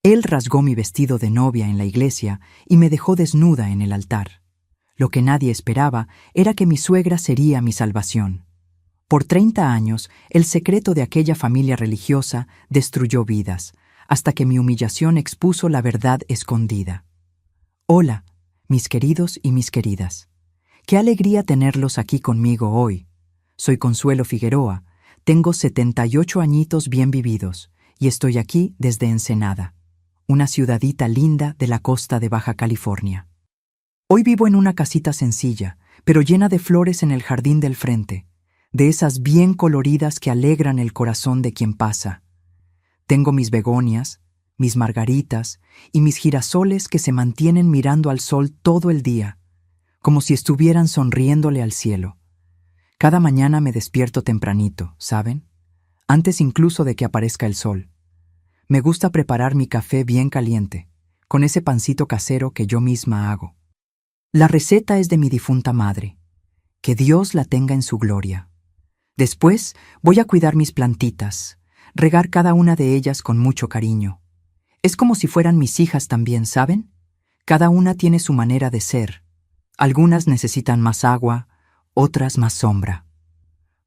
Él rasgó mi vestido de novia en la iglesia y me dejó desnuda en el altar. Lo que nadie esperaba era que mi suegra sería mi salvación. Por 30 años, el secreto de aquella familia religiosa destruyó vidas, hasta que mi humillación expuso la verdad escondida. Hola, mis queridos y mis queridas. Qué alegría tenerlos aquí conmigo hoy. Soy Consuelo Figueroa, tengo 78 añitos bien vividos y estoy aquí desde Ensenada, una ciudadita linda de la costa de Baja California. Hoy vivo en una casita sencilla, pero llena de flores en el jardín del frente, de esas bien coloridas que alegran el corazón de quien pasa. Tengo mis begonias, mis margaritas y mis girasoles que se mantienen mirando al sol todo el día, como si estuvieran sonriéndole al cielo. Cada mañana me despierto tempranito, ¿saben? Antes incluso de que aparezca el sol. Me gusta preparar mi café bien caliente, con ese pancito casero que yo misma hago. La receta es de mi difunta madre. Que Dios la tenga en su gloria. Después voy a cuidar mis plantitas, regar cada una de ellas con mucho cariño. Es como si fueran mis hijas también, ¿saben? Cada una tiene su manera de ser. Algunas necesitan más agua, otras más sombra.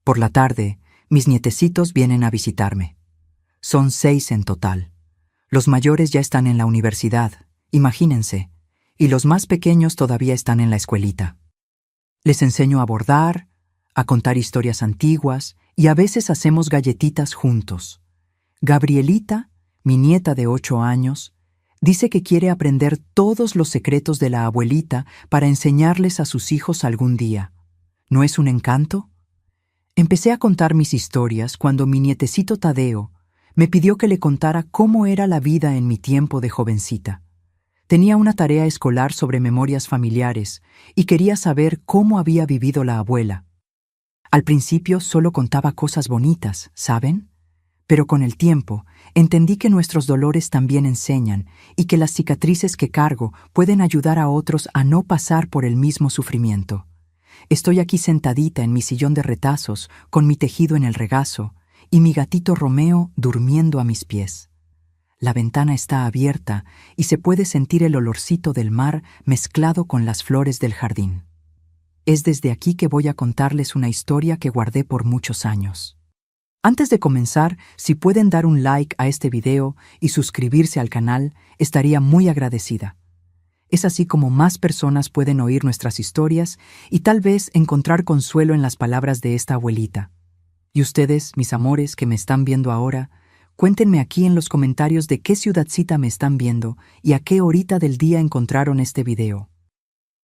Por la tarde, mis nietecitos vienen a visitarme. Son 6 en total. Los mayores ya están en la universidad, imagínense, y los más pequeños todavía están en la escuelita. Les enseño a bordar, a contar historias antiguas y a veces hacemos galletitas juntos. Gabrielita, mi nieta de 8 años, dice que quiere aprender todos los secretos de la abuelita para enseñarles a sus hijos algún día. ¿No es un encanto? Empecé a contar mis historias cuando mi nietecito Tadeo me pidió que le contara cómo era la vida en mi tiempo de jovencita. Tenía una tarea escolar sobre memorias familiares y quería saber cómo había vivido la abuela. Al principio solo contaba cosas bonitas, ¿saben? Pero con el tiempo entendí que nuestros dolores también enseñan y que las cicatrices que cargo pueden ayudar a otros a no pasar por el mismo sufrimiento. Estoy aquí sentadita en mi sillón de retazos, con mi tejido en el regazo y mi gatito Romeo durmiendo a mis pies. La ventana está abierta y se puede sentir el olorcito del mar mezclado con las flores del jardín. Es desde aquí que voy a contarles una historia que guardé por muchos años. Antes de comenzar, si pueden dar un like a este video y suscribirse al canal, estaría muy agradecida. Es así como más personas pueden oír nuestras historias y tal vez encontrar consuelo en las palabras de esta abuelita. Y ustedes, mis amores que me están viendo ahora, cuéntenme aquí en los comentarios de qué ciudadcita me están viendo y a qué horita del día encontraron este video.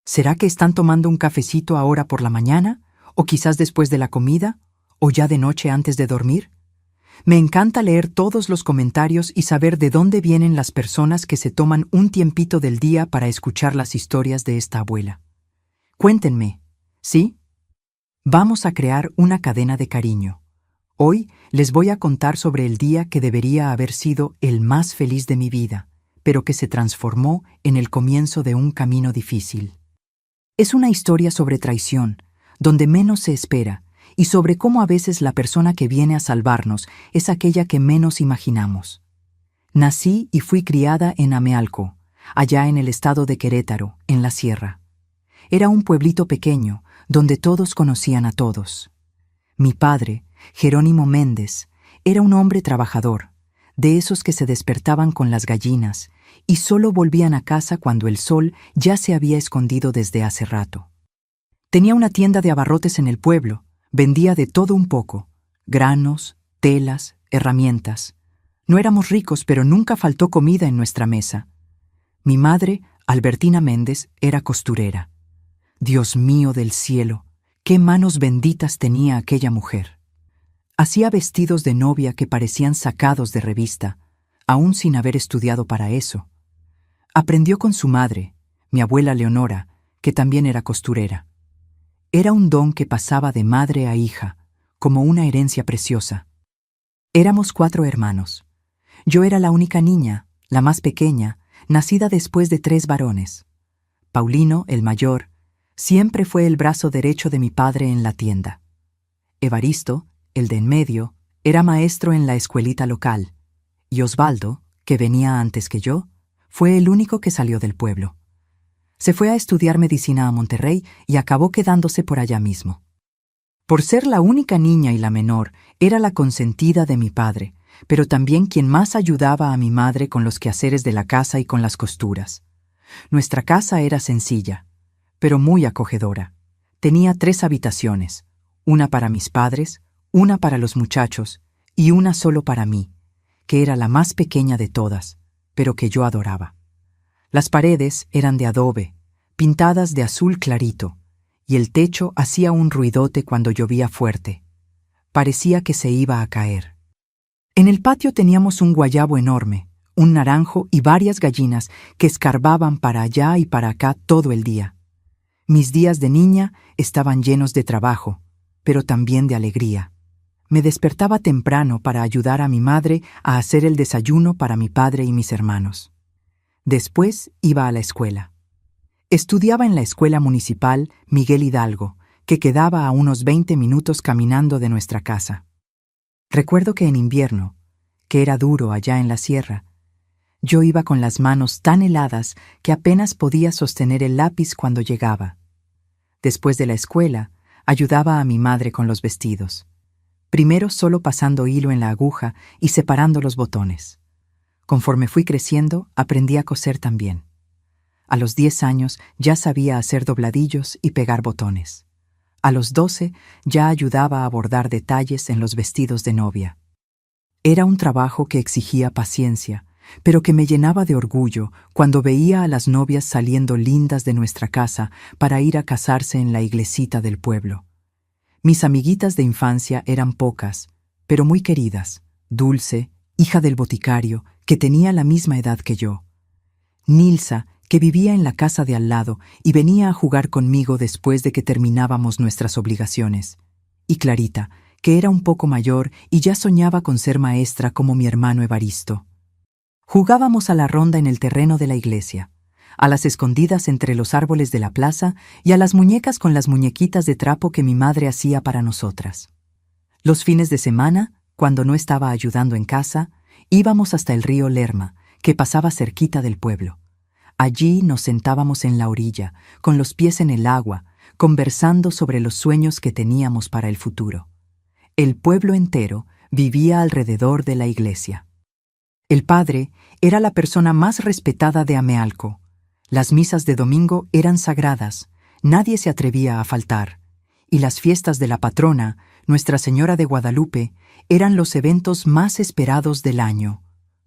¿Será que están tomando un cafecito ahora por la mañana? ¿O quizás después de la comida? ¿O ya de noche antes de dormir? Me encanta leer todos los comentarios y saber de dónde vienen las personas que se toman un tiempito del día para escuchar las historias de esta abuela. Cuéntenme, ¿sí? Vamos a crear una cadena de cariño. Hoy les voy a contar sobre el día que debería haber sido el más feliz de mi vida, pero que se transformó en el comienzo de un camino difícil. Es una historia sobre traición, donde menos se espera, y sobre cómo a veces la persona que viene a salvarnos es aquella que menos imaginamos. Nací y fui criada en Amealco, allá en el estado de Querétaro, en la sierra. Era un pueblito pequeño, donde todos conocían a todos. Mi padre, Jerónimo Méndez, era un hombre trabajador, de esos que se despertaban con las gallinas y solo volvían a casa cuando el sol ya se había escondido desde hace rato. Tenía una tienda de abarrotes en el pueblo, vendía de todo un poco, granos, telas, herramientas. No éramos ricos, pero nunca faltó comida en nuestra mesa. Mi madre, Albertina Méndez, era costurera. Dios mío del cielo, qué manos benditas tenía aquella mujer. Hacía vestidos de novia que parecían sacados de revista, aún sin haber estudiado para eso. Aprendió con su madre, mi abuela Leonora, que también era costurera. Era un don que pasaba de madre a hija, como una herencia preciosa. Éramos 4 hermanos. Yo era la única niña, la más pequeña, nacida después de 3 varones. Paulino, el mayor, siempre fue el brazo derecho de mi padre en la tienda. Evaristo, el de en medio, era maestro en la escuelita local, y Osvaldo, que venía antes que yo, fue el único que salió del pueblo. Se fue a estudiar medicina a Monterrey y acabó quedándose por allá mismo. Por ser la única niña y la menor, era la consentida de mi padre, pero también quien más ayudaba a mi madre con los quehaceres de la casa y con las costuras. Nuestra casa era sencilla, pero muy acogedora. Tenía 3 habitaciones, una para mis padres, una para los muchachos y una solo para mí, que era la más pequeña de todas, pero que yo adoraba. Las paredes eran de adobe, pintadas de azul clarito, y el techo hacía un ruidote cuando llovía fuerte. Parecía que se iba a caer. En el patio teníamos un guayabo enorme, un naranjo y varias gallinas que escarbaban para allá y para acá todo el día. Mis días de niña estaban llenos de trabajo, pero también de alegría. Me despertaba temprano para ayudar a mi madre a hacer el desayuno para mi padre y mis hermanos. Después iba a la escuela. Estudiaba en la escuela municipal Miguel Hidalgo, que quedaba a unos 20 minutos caminando de nuestra casa. Recuerdo que en invierno, que era duro allá en la sierra, yo iba con las manos tan heladas que apenas podía sostener el lápiz cuando llegaba. Después de la escuela, ayudaba a mi madre con los vestidos. Primero solo pasando hilo en la aguja y separando los botones. Conforme fui creciendo, aprendí a coser también. A los 10 años ya sabía hacer dobladillos y pegar botones. A los 12 ya ayudaba a bordar detalles en los vestidos de novia. Era un trabajo que exigía paciencia, pero que me llenaba de orgullo cuando veía a las novias saliendo lindas de nuestra casa para ir a casarse en la iglesita del pueblo. Mis amiguitas de infancia eran pocas, pero muy queridas. Dulce, hija del boticario, que tenía la misma edad que yo. Nilsa, que vivía en la casa de al lado y venía a jugar conmigo después de que terminábamos nuestras obligaciones. Y Clarita, que era un poco mayor y ya soñaba con ser maestra como mi hermano Evaristo. Jugábamos a la ronda en el terreno de la iglesia, a las escondidas entre los árboles de la plaza y a las muñecas con las muñequitas de trapo que mi madre hacía para nosotras. Los fines de semana, cuando no estaba ayudando en casa, íbamos hasta el río Lerma, que pasaba cerquita del pueblo. Allí nos sentábamos en la orilla, con los pies en el agua, conversando sobre los sueños que teníamos para el futuro. El pueblo entero vivía alrededor de la iglesia. El padre era la persona más respetada de Amealco. Las misas de domingo eran sagradas, nadie se atrevía a faltar, y las fiestas de la patrona, Nuestra Señora de Guadalupe, eran los eventos más esperados del año.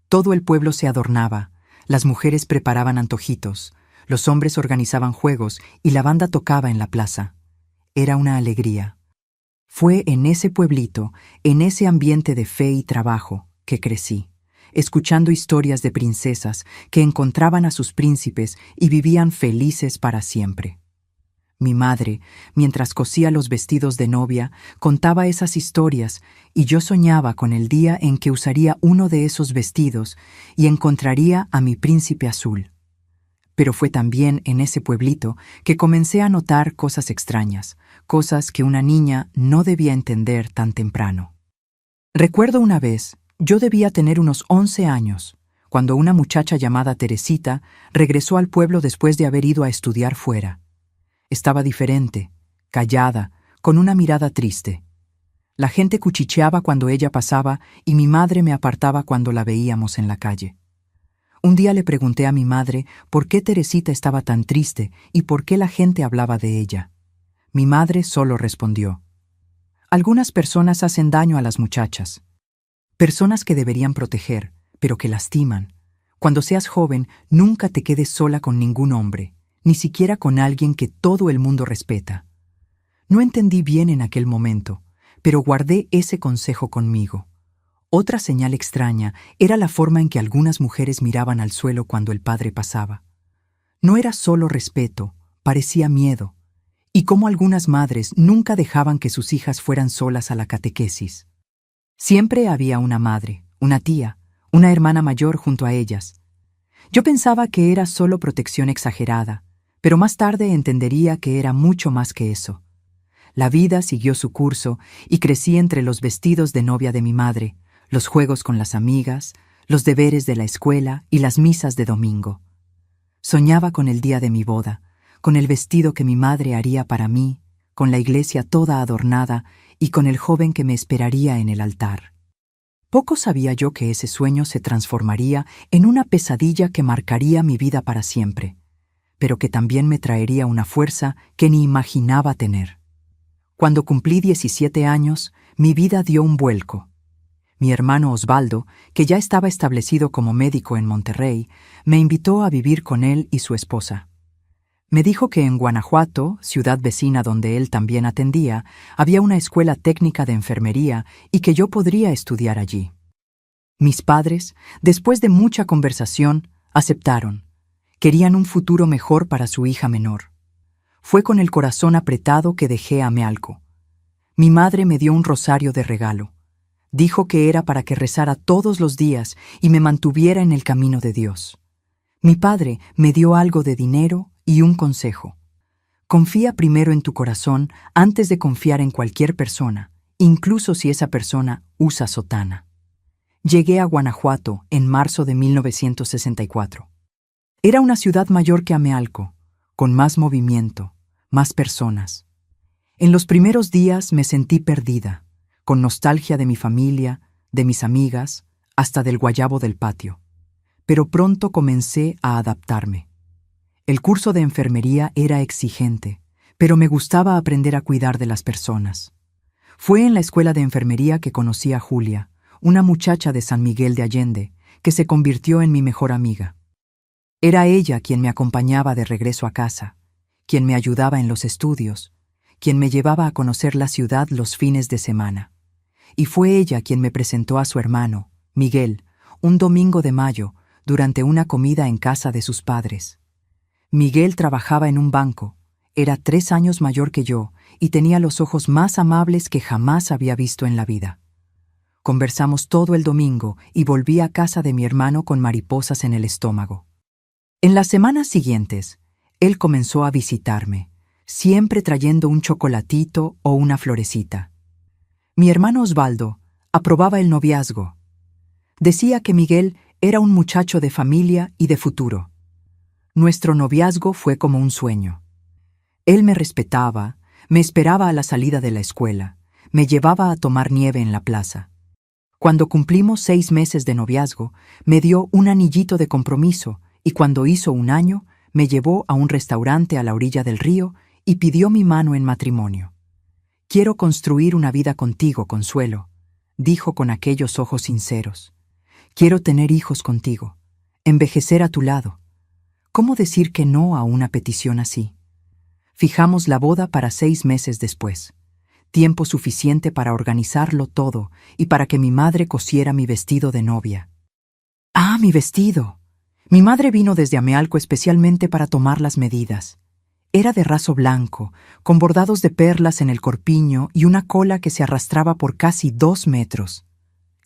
Todo el pueblo se adornaba, las mujeres preparaban antojitos, los hombres organizaban juegos y la banda tocaba en la plaza. Era una alegría. Fue en ese pueblito, en ese ambiente de fe y trabajo, que crecí, escuchando historias de princesas que encontraban a sus príncipes y vivían felices para siempre. Mi madre, mientras cosía los vestidos de novia, contaba esas historias y yo soñaba con el día en que usaría uno de esos vestidos y encontraría a mi príncipe azul. Pero fue también en ese pueblito que comencé a notar cosas extrañas, cosas que una niña no debía entender tan temprano. Recuerdo una vez, yo debía tener unos 11 años, cuando una muchacha llamada Teresita regresó al pueblo después de haber ido a estudiar fuera. Estaba diferente, callada, con una mirada triste. La gente cuchicheaba cuando ella pasaba y mi madre me apartaba cuando la veíamos en la calle. Un día le pregunté a mi madre por qué Teresita estaba tan triste y por qué la gente hablaba de ella. Mi madre solo respondió: algunas personas hacen daño a las muchachas. Personas que deberían proteger, pero que lastiman. Cuando seas joven, nunca te quedes sola con ningún hombre, ni siquiera con alguien que todo el mundo respeta. No entendí bien en aquel momento, pero guardé ese consejo conmigo. Otra señal extraña era la forma en que algunas mujeres miraban al suelo cuando el padre pasaba. No era solo respeto, parecía miedo, y cómo algunas madres nunca dejaban que sus hijas fueran solas a la catequesis. Siempre había una madre, una tía, una hermana mayor junto a ellas. Yo pensaba que era solo protección exagerada, pero más tarde entendería que era mucho más que eso. La vida siguió su curso y crecí entre los vestidos de novia de mi madre, los juegos con las amigas, los deberes de la escuela y las misas de domingo. Soñaba con el día de mi boda, con el vestido que mi madre haría para mí, con la iglesia toda adornada y con el joven que me esperaría en el altar. Poco sabía yo que ese sueño se transformaría en una pesadilla que marcaría mi vida para siempre, pero que también me traería una fuerza que ni imaginaba tener. Cuando cumplí 17 años, mi vida dio un vuelco. Mi hermano Osvaldo, que ya estaba establecido como médico en Monterrey, me invitó a vivir con él y su esposa. Me dijo que en Guanajuato, ciudad vecina donde él también atendía, había una escuela técnica de enfermería y que yo podría estudiar allí. Mis padres, después de mucha conversación, aceptaron. Querían un futuro mejor para su hija menor. Fue con el corazón apretado que dejé a Mealco. Mi madre me dio un rosario de regalo. Dijo que era para que rezara todos los días y me mantuviera en el camino de Dios. Mi padre me dio algo de dinero y un consejo. Confía primero en tu corazón antes de confiar en cualquier persona, incluso si esa persona usa sotana. Llegué a Guanajuato en marzo de 1964. Era una ciudad mayor que Amealco, con más movimiento, más personas. En los primeros días me sentí perdida, con nostalgia de mi familia, de mis amigas, hasta del guayabo del patio. Pero pronto comencé a adaptarme. El curso de enfermería era exigente, pero me gustaba aprender a cuidar de las personas. Fue en la escuela de enfermería que conocí a Julia, una muchacha de San Miguel de Allende, que se convirtió en mi mejor amiga. Era ella quien me acompañaba de regreso a casa, quien me ayudaba en los estudios, quien me llevaba a conocer la ciudad los fines de semana. Y fue ella quien me presentó a su hermano, Miguel, un domingo de mayo, durante una comida en casa de sus padres. Miguel trabajaba en un banco, era 3 años mayor que yo y tenía los ojos más amables que jamás había visto en la vida. Conversamos todo el domingo y volví a casa de mi hermano con mariposas en el estómago. En las semanas siguientes, él comenzó a visitarme, siempre trayendo un chocolatito o una florecita. Mi hermano Osvaldo aprobaba el noviazgo. Decía que Miguel era un muchacho de familia y de futuro. Nuestro noviazgo fue como un sueño. Él me respetaba, me esperaba a la salida de la escuela, me llevaba a tomar nieve en la plaza. Cuando cumplimos 6 meses de noviazgo, me dio un anillito de compromiso y cuando hizo 1 año, me llevó a un restaurante a la orilla del río y pidió mi mano en matrimonio. «Quiero construir una vida contigo, Consuelo», dijo con aquellos ojos sinceros. «Quiero tener hijos contigo, envejecer a tu lado». ¿Cómo decir que no a una petición así? Fijamos la boda para 6 meses después, tiempo suficiente para organizarlo todo y para que mi madre cosiera mi vestido de novia. ¡Ah, mi vestido! Mi madre vino desde Amealco especialmente para tomar las medidas. Era de raso blanco, con bordados de perlas en el corpiño y una cola que se arrastraba por casi 2 metros.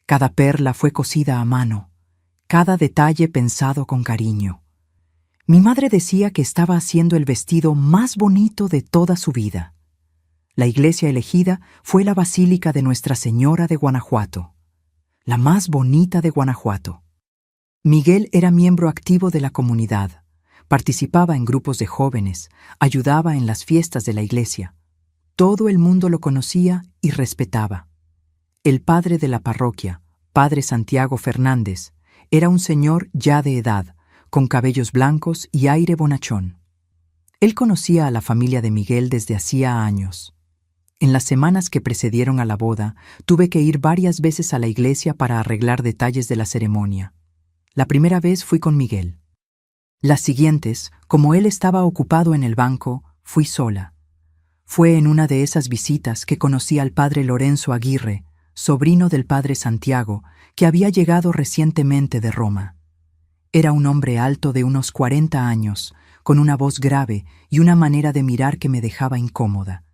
Cada perla fue cosida a mano, cada detalle pensado con cariño. Mi madre decía que estaba haciendo el vestido más bonito de toda su vida. La iglesia elegida fue la Basílica de Nuestra Señora de Guanajuato, la más bonita de Guanajuato. Miguel era miembro activo de la comunidad. Participaba en grupos de jóvenes, ayudaba en las fiestas de la iglesia. Todo el mundo lo conocía y respetaba. El padre de la parroquia, Padre Santiago Fernández, era un señor ya de edad, con cabellos blancos y aire bonachón. Él conocía a la familia de Miguel desde hacía años. En las semanas que precedieron a la boda, tuve que ir varias veces a la iglesia para arreglar detalles de la ceremonia. La primera vez fui con Miguel. Las siguientes, como él estaba ocupado en el banco, fui sola. Fue en una de esas visitas que conocí al padre Lorenzo Aguirre, sobrino del padre Santiago, que había llegado recientemente de Roma. Era un hombre alto de unos 40 años, con una voz grave y una manera de mirar que me dejaba incómoda.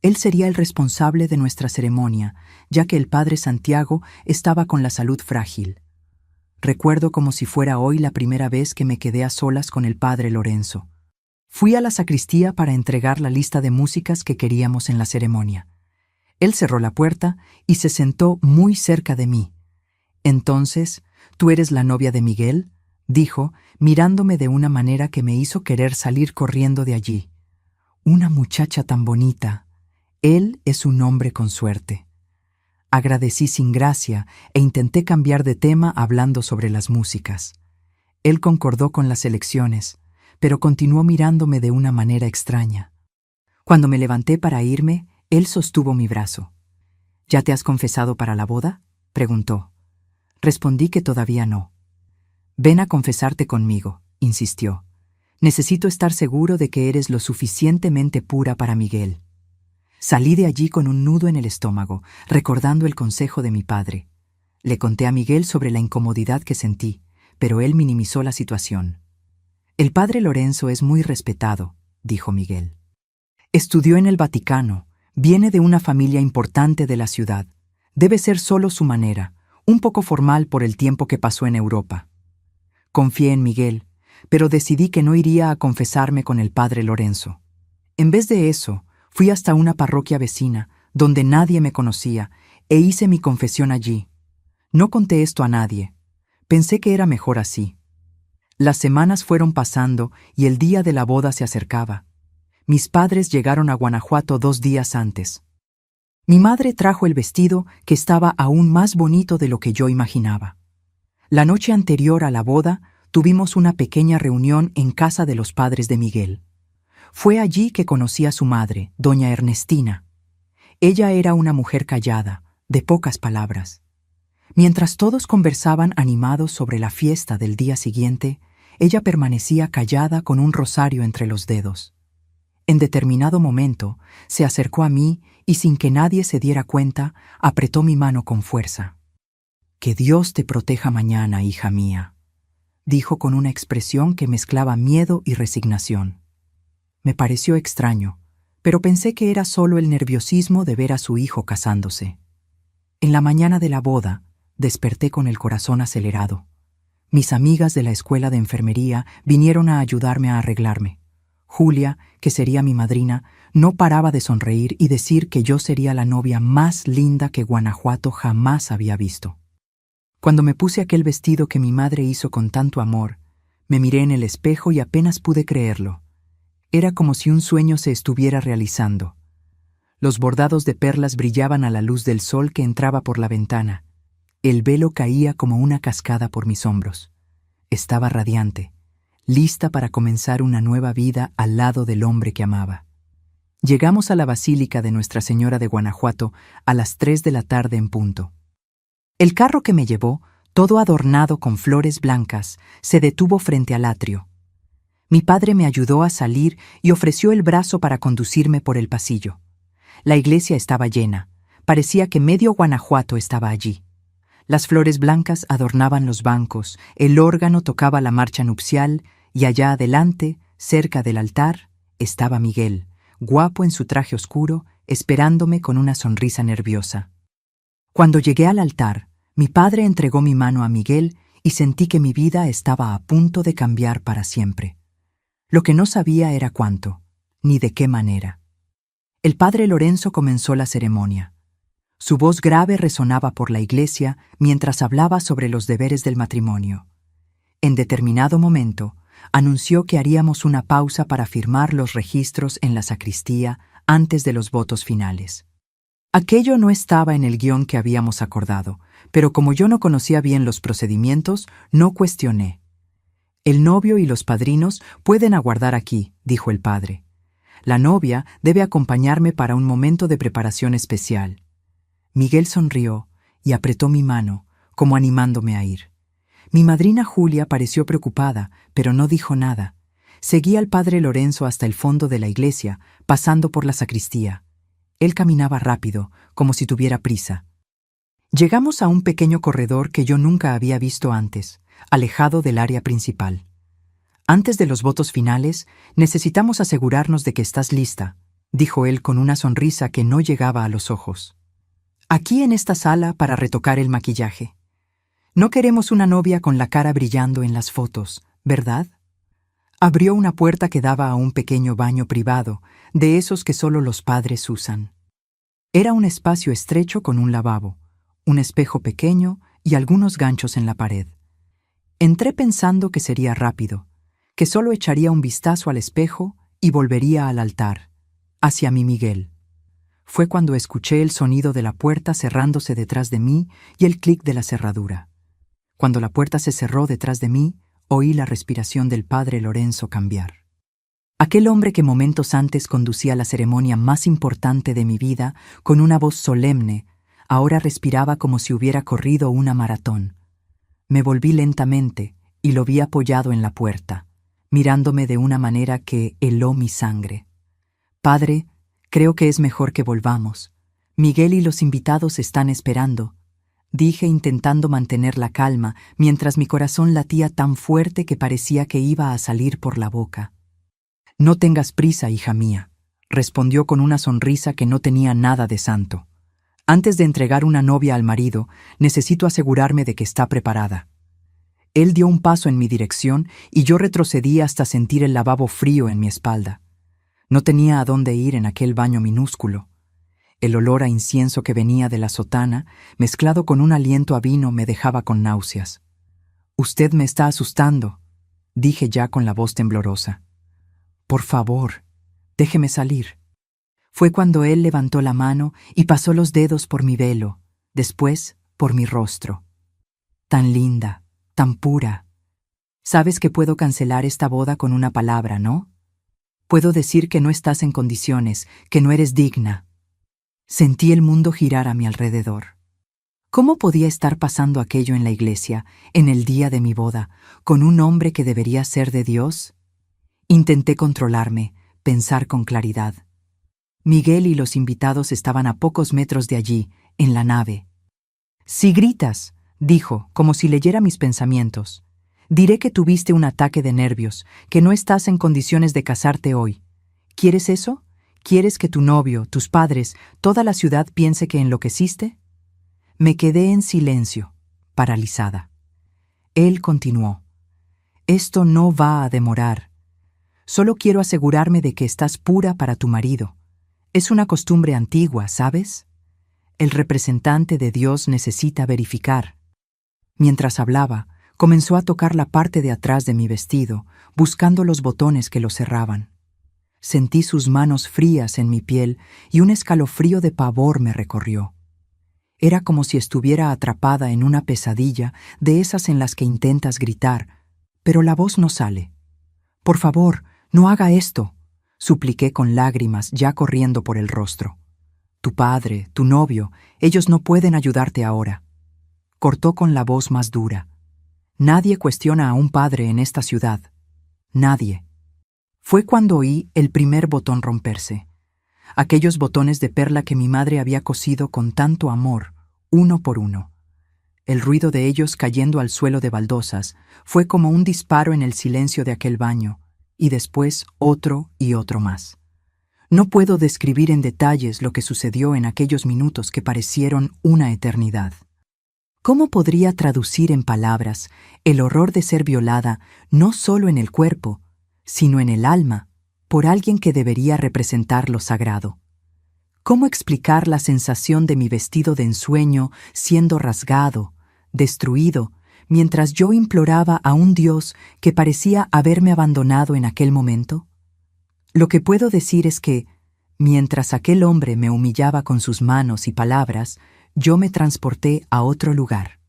Él sería el responsable de nuestra ceremonia, ya que el padre Santiago estaba con la salud frágil. Recuerdo como si fuera hoy la primera vez que me quedé a solas con el padre Lorenzo. Fui a la sacristía para entregar la lista de músicas que queríamos en la ceremonia. Él cerró la puerta y se sentó muy cerca de mí. Entonces, ¿Tú eres la novia de Miguel?, dijo, mirándome de una manera que me hizo querer salir corriendo de allí. Una muchacha tan bonita. Él es un hombre con suerte. Agradecí sin gracia e intenté cambiar de tema hablando sobre las músicas. Él concordó con las elecciones, pero continuó mirándome de una manera extraña. Cuando me levanté para irme, él sostuvo mi brazo. ¿Ya te has confesado para la boda?, preguntó. Respondí que todavía no. Ven a confesarte conmigo, insistió. Necesito estar seguro de que eres lo suficientemente pura para Miguel. Salí de allí con un nudo en el estómago, recordando el consejo de mi padre. Le conté a Miguel sobre la incomodidad que sentí, pero él minimizó la situación. El padre Lorenzo es muy respetado, dijo Miguel. Estudió en el Vaticano, viene de una familia importante de la ciudad. Debe ser solo su manera, un poco formal por el tiempo que pasó en Europa. Confié en Miguel, pero decidí que no iría a confesarme con el padre Lorenzo. En vez de eso, fui hasta una parroquia vecina, donde nadie me conocía, e hice mi confesión allí. No conté esto a nadie. Pensé que era mejor así. Las semanas fueron pasando y el día de la boda se acercaba. Mis padres llegaron a Guanajuato 2 días antes. Mi madre trajo el vestido que estaba aún más bonito de lo que yo imaginaba. La noche anterior a la boda, tuvimos una pequeña reunión en casa de los padres de Miguel. Fue allí que conocí a su madre, doña Ernestina. Ella era una mujer callada, de pocas palabras. Mientras todos conversaban animados sobre la fiesta del día siguiente, ella permanecía callada con un rosario entre los dedos. En determinado momento, se acercó a mí y sin que nadie se diera cuenta, apretó mi mano con fuerza. «Que Dios te proteja mañana, hija mía», dijo con una expresión que mezclaba miedo y resignación. Me pareció extraño, pero pensé que era solo el nerviosismo de ver a su hijo casándose. En la mañana de la boda, desperté con el corazón acelerado. Mis amigas de la escuela de enfermería vinieron a ayudarme a arreglarme. Julia, que sería mi madrina, no paraba de sonreír y decir que yo sería la novia más linda que Guanajuato jamás había visto. Cuando me puse aquel vestido que mi madre hizo con tanto amor, me miré en el espejo y apenas pude creerlo. Era como si un sueño se estuviera realizando. Los bordados de perlas brillaban a la luz del sol que entraba por la ventana. El velo caía como una cascada por mis hombros. Estaba radiante, lista para comenzar una nueva vida al lado del hombre que amaba. Llegamos a la Basílica de Nuestra Señora de Guanajuato a las 3 de la tarde en punto. El carro que me llevó, todo adornado con flores blancas, se detuvo frente al atrio. Mi padre me ayudó a salir y ofreció el brazo para conducirme por el pasillo. La iglesia estaba llena. Parecía que medio Guanajuato estaba allí. Las flores blancas adornaban los bancos, el órgano tocaba la marcha nupcial y allá adelante, cerca del altar, estaba Miguel, guapo en su traje oscuro, esperándome con una sonrisa nerviosa. Cuando llegué al altar, mi padre entregó mi mano a Miguel y sentí que mi vida estaba a punto de cambiar para siempre. Lo que no sabía era cuánto, ni de qué manera. El padre Lorenzo comenzó la ceremonia. Su voz grave resonaba por la iglesia mientras hablaba sobre los deberes del matrimonio. En determinado momento, anunció que haríamos una pausa para firmar los registros en la sacristía antes de los votos finales. Aquello no estaba en el guión que habíamos acordado, pero como yo no conocía bien los procedimientos, no cuestioné. «El novio y los padrinos pueden aguardar aquí», dijo el padre. «La novia debe acompañarme para un momento de preparación especial». Miguel sonrió y apretó mi mano, como animándome a ir. Mi madrina Julia pareció preocupada, pero no dijo nada. Seguí al padre Lorenzo hasta el fondo de la iglesia, pasando por la sacristía. Él caminaba rápido, como si tuviera prisa. Llegamos a un pequeño corredor que yo nunca había visto antes, alejado del área principal. «Antes de los votos finales, necesitamos asegurarnos de que estás lista», dijo él con una sonrisa que no llegaba a los ojos. «Aquí en esta sala para retocar el maquillaje. No queremos una novia con la cara brillando en las fotos, ¿verdad?». Abrió una puerta que daba a un pequeño baño privado, de esos que solo los padres usan. Era un espacio estrecho con un lavabo, un espejo pequeño y algunos ganchos en la pared. Entré pensando que sería rápido, que solo echaría un vistazo al espejo y volvería al altar, hacia mi Miguel. Fue cuando escuché el sonido de la puerta cerrándose detrás de mí y el clic de la cerradura. Cuando la puerta se cerró detrás de mí, oí la respiración del padre Lorenzo cambiar. Aquel hombre que momentos antes conducía la ceremonia más importante de mi vida con una voz solemne, ahora respiraba como si hubiera corrido una maratón. Me volví lentamente y lo vi apoyado en la puerta, mirándome de una manera que heló mi sangre. «Padre, creo que es mejor que volvamos. Miguel y los invitados están esperando», dije intentando mantener la calma mientras mi corazón latía tan fuerte que parecía que iba a salir por la boca. «No tengas prisa, hija mía», respondió con una sonrisa que no tenía nada de santo. «Antes de entregar una novia al marido, necesito asegurarme de que está preparada». Él dio un paso en mi dirección y yo retrocedí hasta sentir el lavabo frío en mi espalda. No tenía a dónde ir en aquel baño minúsculo. El olor a incienso que venía de la sotana, mezclado con un aliento a vino, me dejaba con náuseas. «Usted me está asustando», dije ya con la voz temblorosa. «Por favor, déjeme salir». Fue cuando él levantó la mano y pasó los dedos por mi velo, después por mi rostro. «Tan linda, tan pura. Sabes que puedo cancelar esta boda con una palabra, ¿no? Puedo decir que no estás en condiciones, que no eres digna». Sentí el mundo girar a mi alrededor. ¿Cómo podía estar pasando aquello en la iglesia, en el día de mi boda, con un hombre que debería ser de Dios? Intenté controlarme, pensar con claridad. Miguel y los invitados estaban a pocos metros de allí, en la nave. «Si gritas», dijo, como si leyera mis pensamientos, «diré que tuviste un ataque de nervios, que no estás en condiciones de casarte hoy. ¿Quieres eso? ¿Quieres que tu novio, tus padres, toda la ciudad piense que enloqueciste?» Me quedé en silencio, paralizada. Él continuó. «Esto no va a demorar. Solo quiero asegurarme de que estás pura para tu marido. Es una costumbre antigua, ¿sabes? El representante de Dios necesita verificar». Mientras hablaba, comenzó a tocar la parte de atrás de mi vestido, buscando los botones que lo cerraban. Sentí sus manos frías en mi piel y un escalofrío de pavor me recorrió. Era como si estuviera atrapada en una pesadilla de esas en las que intentas gritar, pero la voz no sale. «Por favor, no haga esto», supliqué con lágrimas ya corriendo por el rostro. «Tu padre, tu novio, ellos no pueden ayudarte ahora». Cortó con la voz más dura. «Nadie cuestiona a un padre en esta ciudad. Nadie». Fue cuando oí el primer botón romperse. Aquellos botones de perla que mi madre había cosido con tanto amor, uno por uno. El ruido de ellos cayendo al suelo de baldosas fue como un disparo en el silencio de aquel baño, y después otro y otro más. No puedo describir en detalles lo que sucedió en aquellos minutos que parecieron una eternidad. ¿Cómo podría traducir en palabras el horror de ser violada no solo en el cuerpo, sino en el alma, por alguien que debería representar lo sagrado? ¿Cómo explicar la sensación de mi vestido de ensueño siendo rasgado, destruido, mientras yo imploraba a un Dios que parecía haberme abandonado en aquel momento? Lo que puedo decir es que, mientras aquel hombre me humillaba con sus manos y palabras, yo me transporté a otro lugar.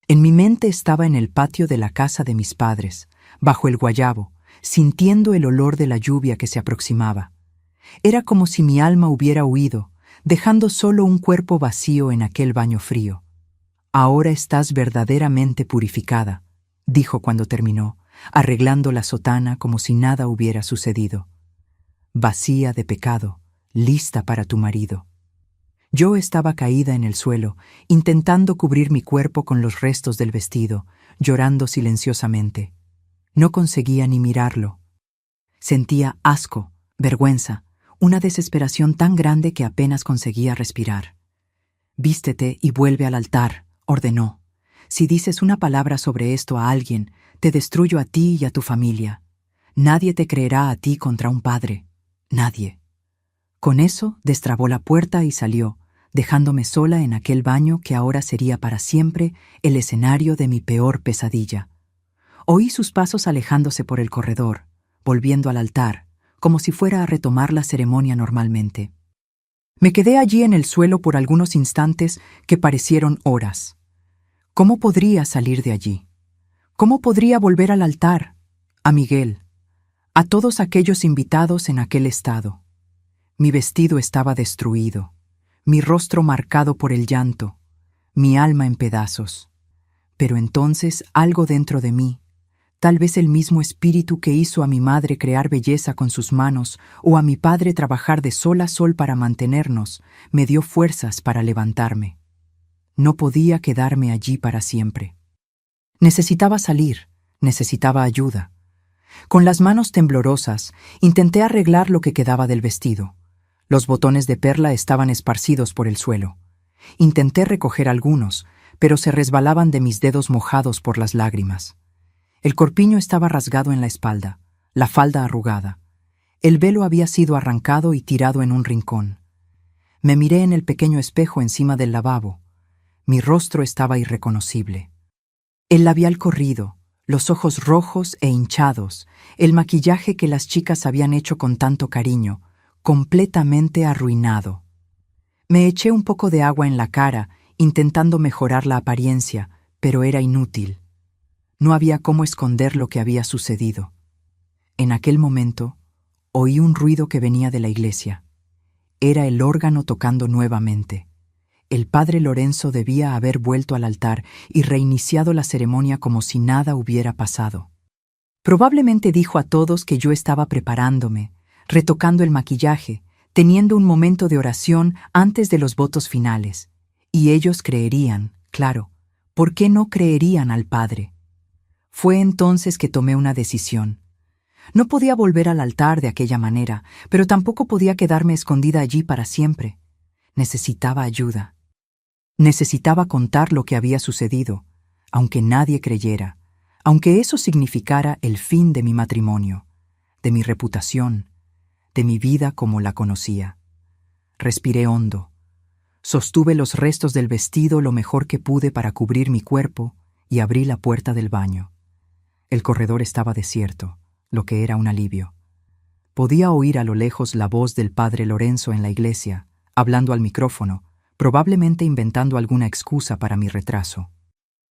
En mi mente estaba en el patio de la casa de mis padres, bajo el guayabo, sintiendo el olor de la lluvia que se aproximaba. Era como si mi alma hubiera huido, dejando solo un cuerpo vacío en aquel baño frío. «Ahora estás verdaderamente purificada», dijo cuando terminó, arreglando la sotana como si nada hubiera sucedido. «Vacía de pecado, lista para tu marido». Yo estaba caída en el suelo, intentando cubrir mi cuerpo con los restos del vestido, llorando silenciosamente. No conseguía ni mirarlo. Sentía asco, vergüenza, una desesperación tan grande que apenas conseguía respirar. «Vístete y vuelve al altar», ordenó. «Si dices una palabra sobre esto a alguien, te destruyo a ti y a tu familia. Nadie te creerá a ti contra un padre. Nadie». Con eso destrabó la puerta y salió, dejándome sola en aquel baño que ahora sería para siempre el escenario de mi peor pesadilla. Oí sus pasos alejándose por el corredor, volviendo al altar, como si fuera a retomar la ceremonia normalmente. Me quedé allí en el suelo por algunos instantes que parecieron horas. ¿Cómo podría salir de allí? ¿Cómo podría volver al altar, a Miguel, a todos aquellos invitados en aquel estado? Mi vestido estaba destruido, mi rostro marcado por el llanto, mi alma en pedazos. Pero entonces algo dentro de mí, tal vez el mismo espíritu que hizo a mi madre crear belleza con sus manos o a mi padre trabajar de sol a sol para mantenernos, me dio fuerzas para levantarme. No podía quedarme allí para siempre. Necesitaba salir, necesitaba ayuda. Con las manos temblorosas, intenté arreglar lo que quedaba del vestido. Los botones de perla estaban esparcidos por el suelo. Intenté recoger algunos, pero se resbalaban de mis dedos mojados por las lágrimas. El corpiño estaba rasgado en la espalda, la falda arrugada. El velo había sido arrancado y tirado en un rincón. Me miré en el pequeño espejo encima del lavabo. Mi rostro estaba irreconocible. El labial corrido, los ojos rojos e hinchados, el maquillaje que las chicas habían hecho con tanto cariño, completamente arruinado. Me eché un poco de agua en la cara, intentando mejorar la apariencia, pero era inútil. No había cómo esconder lo que había sucedido. En aquel momento, oí un ruido que venía de la iglesia. Era el órgano tocando nuevamente. El padre Lorenzo debía haber vuelto al altar y reiniciado la ceremonia como si nada hubiera pasado. Probablemente dijo a todos que yo estaba preparándome, retocando el maquillaje, teniendo un momento de oración antes de los votos finales. Y ellos creerían, claro, ¿por qué no creerían al padre? Fue entonces que tomé una decisión. No podía volver al altar de aquella manera, pero tampoco podía quedarme escondida allí para siempre. Necesitaba ayuda. Necesitaba contar lo que había sucedido, aunque nadie creyera, aunque eso significara el fin de mi matrimonio, de mi reputación, de mi vida como la conocía. Respiré hondo. Sostuve los restos del vestido lo mejor que pude para cubrir mi cuerpo y abrí la puerta del baño. El corredor estaba desierto, lo que era un alivio. Podía oír a lo lejos la voz del padre Lorenzo en la iglesia, hablando al micrófono, probablemente inventando alguna excusa para mi retraso.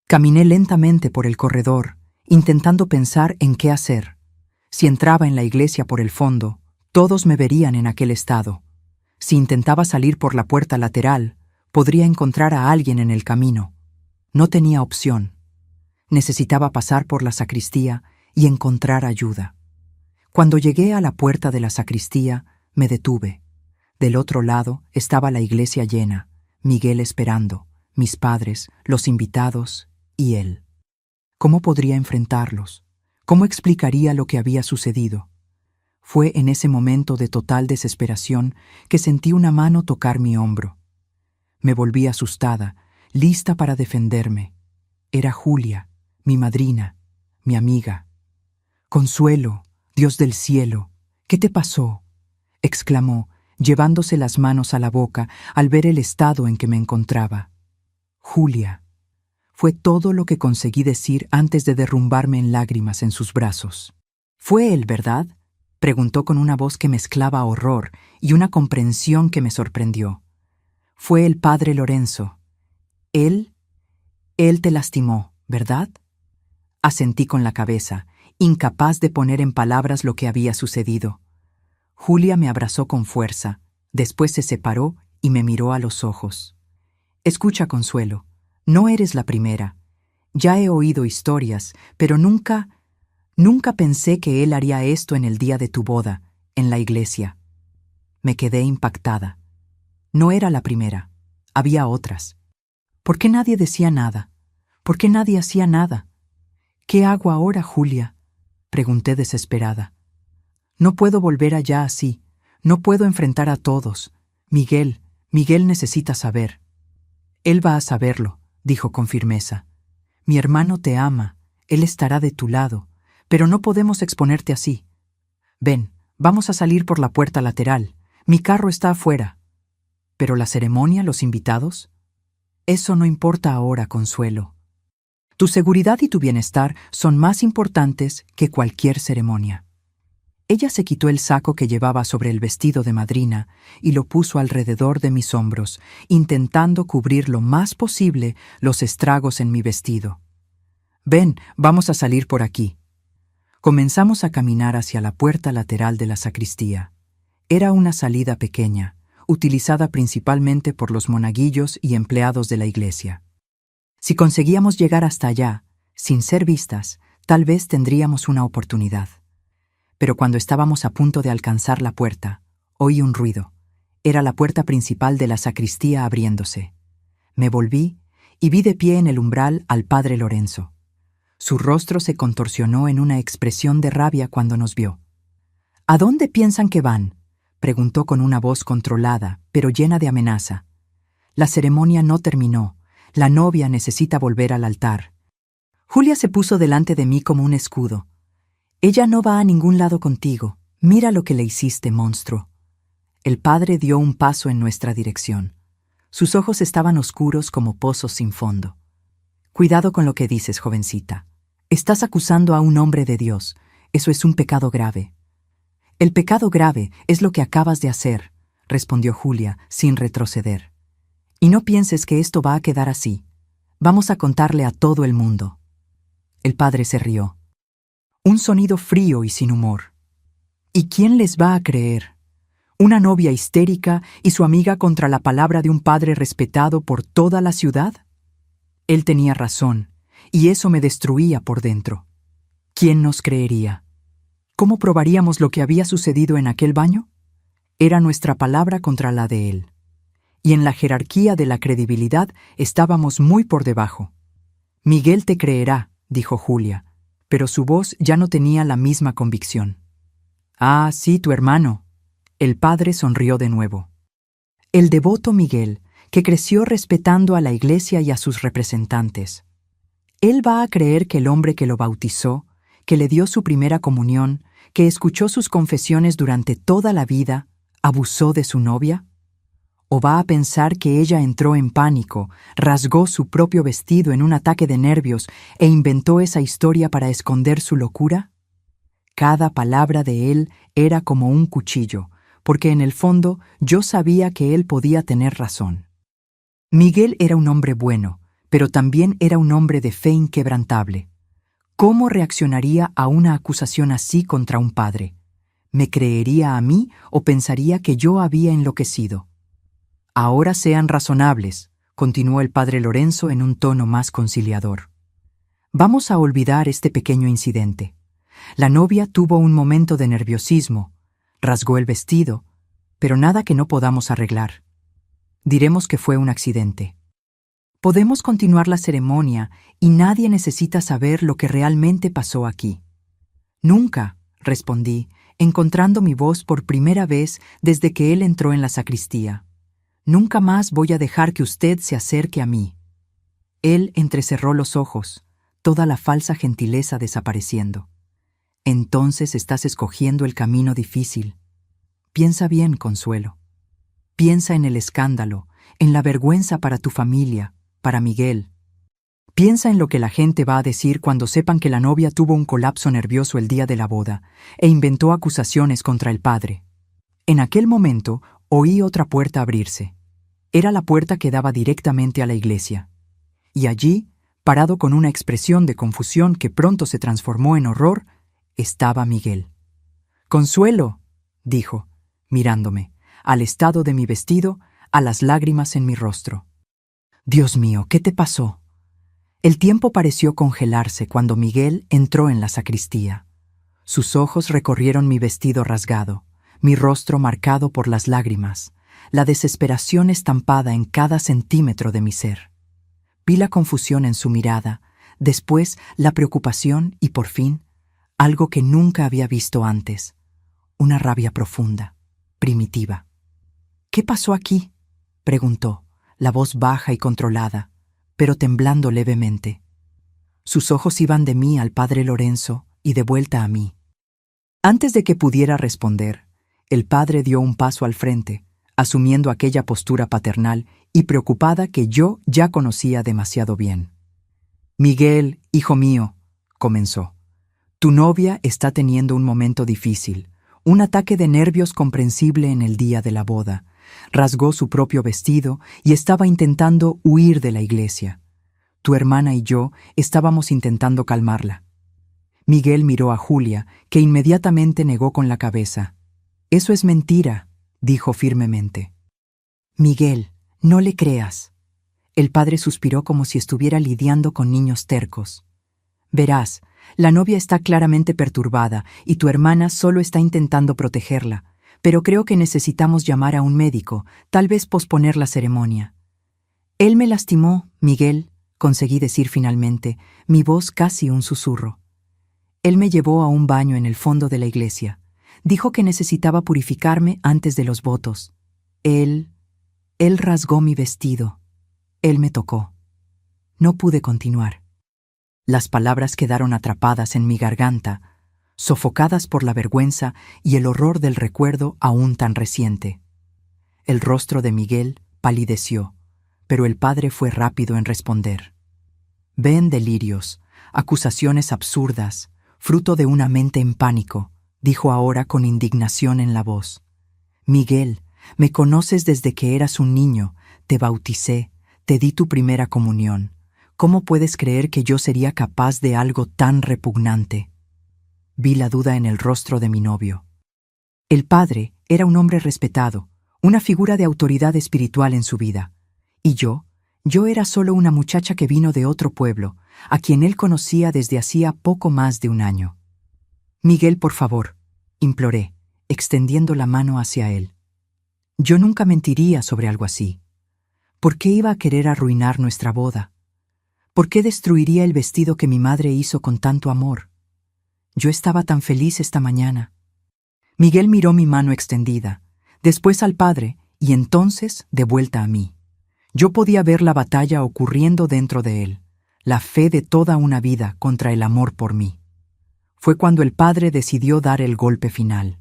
Caminé lentamente por el corredor, intentando pensar en qué hacer. Si entraba en la iglesia por el fondo, todos me verían en aquel estado. Si intentaba salir por la puerta lateral, podría encontrar a alguien en el camino. No tenía opción. Necesitaba pasar por la sacristía y encontrar ayuda. Cuando llegué a la puerta de la sacristía, me detuve. Del otro lado estaba la iglesia llena, Miguel esperando, mis padres, los invitados y él. ¿Cómo podría enfrentarlos? ¿Cómo explicaría lo que había sucedido? Fue en ese momento de total desesperación que sentí una mano tocar mi hombro. Me volví asustada, lista para defenderme. Era Julia, mi madrina, mi amiga. «Consuelo, Dios del cielo, ¿qué te pasó?», exclamó, llevándose las manos a la boca al ver el estado en que me encontraba. «Julia», fue todo lo que conseguí decir antes de derrumbarme en lágrimas en sus brazos. «¿Fue él, verdad?», preguntó con una voz que mezclaba horror y una comprensión que me sorprendió. «Fue el padre Lorenzo. Él te lastimó, ¿verdad?». Asentí con la cabeza, incapaz de poner en palabras lo que había sucedido. Julia me abrazó con fuerza, después se separó y me miró a los ojos. «Escucha, Consuelo, no eres la primera. Ya he oído historias, pero nunca pensé que él haría esto en el día de tu boda, en la iglesia». Me quedé impactada. No era la primera, había otras. ¿Por qué nadie decía nada? ¿Por qué nadie hacía nada? «¿Qué hago ahora, Julia?», pregunté desesperada. «No puedo volver allá así. No puedo enfrentar a todos. Miguel necesita saber». «Él va a saberlo», dijo con firmeza. «Mi hermano te ama. Él estará de tu lado. Pero no podemos exponerte así. Ven, vamos a salir por la puerta lateral. Mi carro está afuera». «¿Pero la ceremonia, los invitados?». «Eso no importa ahora, Consuelo». Tu seguridad y tu bienestar son más importantes que cualquier ceremonia. Ella se quitó el saco que llevaba sobre el vestido de madrina y lo puso alrededor de mis hombros, intentando cubrir lo más posible los estragos en mi vestido. Ven, vamos a salir por aquí. Comenzamos a caminar hacia la puerta lateral de la sacristía. Era una salida pequeña, utilizada principalmente por los monaguillos y empleados de la iglesia. Si conseguíamos llegar hasta allá, sin ser vistas, tal vez tendríamos una oportunidad. Pero cuando estábamos a punto de alcanzar la puerta, oí un ruido. Era la puerta principal de la sacristía abriéndose. Me volví y vi de pie en el umbral al padre Lorenzo. Su rostro se contorsionó en una expresión de rabia cuando nos vio. ¿A dónde piensan que van?, preguntó con una voz controlada, pero llena de amenaza. La ceremonia no terminó. La novia necesita volver al altar. Julia se puso delante de mí como un escudo. Ella no va a ningún lado contigo. Mira lo que le hiciste, monstruo. El padre dio un paso en nuestra dirección. Sus ojos estaban oscuros como pozos sin fondo. Cuidado con lo que dices, jovencita. Estás acusando a un hombre de Dios. Eso es un pecado grave. El pecado grave es lo que acabas de hacer, respondió Julia, sin retroceder. Y no pienses que esto va a quedar así. Vamos a contarle a todo el mundo. El padre se rió. Un sonido frío y sin humor. ¿Y quién les va a creer? ¿Una novia histérica y su amiga contra la palabra de un padre respetado por toda la ciudad? Él tenía razón, y eso me destruía por dentro. ¿Quién nos creería? ¿Cómo probaríamos lo que había sucedido en aquel baño? Era nuestra palabra contra la de él. Y en la jerarquía de la credibilidad estábamos muy por debajo. Miguel te creerá, dijo Julia, pero su voz ya no tenía la misma convicción. Ah, sí, tu hermano. El padre sonrió de nuevo. El devoto Miguel, que creció respetando a la iglesia y a sus representantes. Él va a creer que el hombre que lo bautizó, que le dio su primera comunión, que escuchó sus confesiones durante toda la vida, abusó de su novia. ¿O va a pensar que ella entró en pánico, rasgó su propio vestido en un ataque de nervios e inventó esa historia para esconder su locura? Cada palabra de él era como un cuchillo, porque en el fondo yo sabía que él podía tener razón. Miguel era un hombre bueno, pero también era un hombre de fe inquebrantable. ¿Cómo reaccionaría a una acusación así contra un padre? ¿Me creería a mí o pensaría que yo había enloquecido? Ahora sean razonables, continuó el padre Lorenzo en un tono más conciliador. Vamos a olvidar este pequeño incidente. La novia tuvo un momento de nerviosismo, rasgó el vestido, pero nada que no podamos arreglar. Diremos que fue un accidente. Podemos continuar la ceremonia y nadie necesita saber lo que realmente pasó aquí. Nunca, respondí, encontrando mi voz por primera vez desde que él entró en la sacristía. Nunca más voy a dejar que usted se acerque a mí. Él entrecerró los ojos, toda la falsa gentileza desapareciendo. Entonces estás escogiendo el camino difícil. Piensa bien, Consuelo. Piensa en el escándalo, en la vergüenza para tu familia, para Miguel. Piensa en lo que la gente va a decir cuando sepan que la novia tuvo un colapso nervioso el día de la boda e inventó acusaciones contra el padre. En aquel momento oí otra puerta abrirse. Era la puerta que daba directamente a la iglesia. Y allí, parado con una expresión de confusión que pronto se transformó en horror, estaba Miguel. «Consuelo», dijo, mirándome, al estado de mi vestido, a las lágrimas en mi rostro. «Dios mío, ¿qué te pasó?» El tiempo pareció congelarse cuando Miguel entró en la sacristía. Sus ojos recorrieron mi vestido rasgado, mi rostro marcado por las lágrimas, la desesperación estampada en cada centímetro de mi ser. Vi la confusión en su mirada, después la preocupación y, por fin, algo que nunca había visto antes, una rabia profunda, primitiva. «¿Qué pasó aquí?», preguntó, la voz baja y controlada, pero temblando levemente. Sus ojos iban de mí al padre Lorenzo y de vuelta a mí. Antes de que pudiera responder, el padre dio un paso al frente, asumiendo aquella postura paternal y preocupada que yo ya conocía demasiado bien. Miguel, hijo mío, comenzó. Tu novia está teniendo un momento difícil, un ataque de nervios comprensible en el día de la boda. Rasgó su propio vestido y estaba intentando huir de la iglesia. Tu hermana y yo estábamos intentando calmarla. Miguel miró a Julia, que inmediatamente negó con la cabeza. Eso es mentira, dijo firmemente. Miguel, no le creas. El padre suspiró como si estuviera lidiando con niños tercos. Verás, la novia está claramente perturbada y tu hermana solo está intentando protegerla, pero creo que necesitamos llamar a un médico, tal vez posponer la ceremonia. Él me lastimó, Miguel, conseguí decir finalmente, mi voz casi un susurro. Él me llevó a un baño en el fondo de la iglesia. Dijo que necesitaba purificarme antes de los votos. Él rasgó mi vestido. Él me tocó. No pude continuar. Las palabras quedaron atrapadas en mi garganta, sofocadas por la vergüenza y el horror del recuerdo aún tan reciente. El rostro de Miguel palideció, pero el padre fue rápido en responder. Ven delirios, acusaciones absurdas, fruto de una mente en pánico, dijo ahora con indignación en la voz. Miguel, me conoces desde que eras un niño, te bauticé, te di tu primera comunión. ¿Cómo puedes creer que yo sería capaz de algo tan repugnante? Vi la duda en el rostro de mi novio. El padre era un hombre respetado, una figura de autoridad espiritual en su vida. Y yo era solo una muchacha que vino de otro pueblo, a quien él conocía desde hacía poco más de un año. Miguel, por favor, imploré, extendiendo la mano hacia él. Yo nunca mentiría sobre algo así. ¿Por qué iba a querer arruinar nuestra boda? ¿Por qué destruiría el vestido que mi madre hizo con tanto amor? Yo estaba tan feliz esta mañana. Miguel miró mi mano extendida, después al padre y entonces de vuelta a mí. Yo podía ver la batalla ocurriendo dentro de él, la fe de toda una vida contra el amor por mí. Fue cuando el padre decidió dar el golpe final.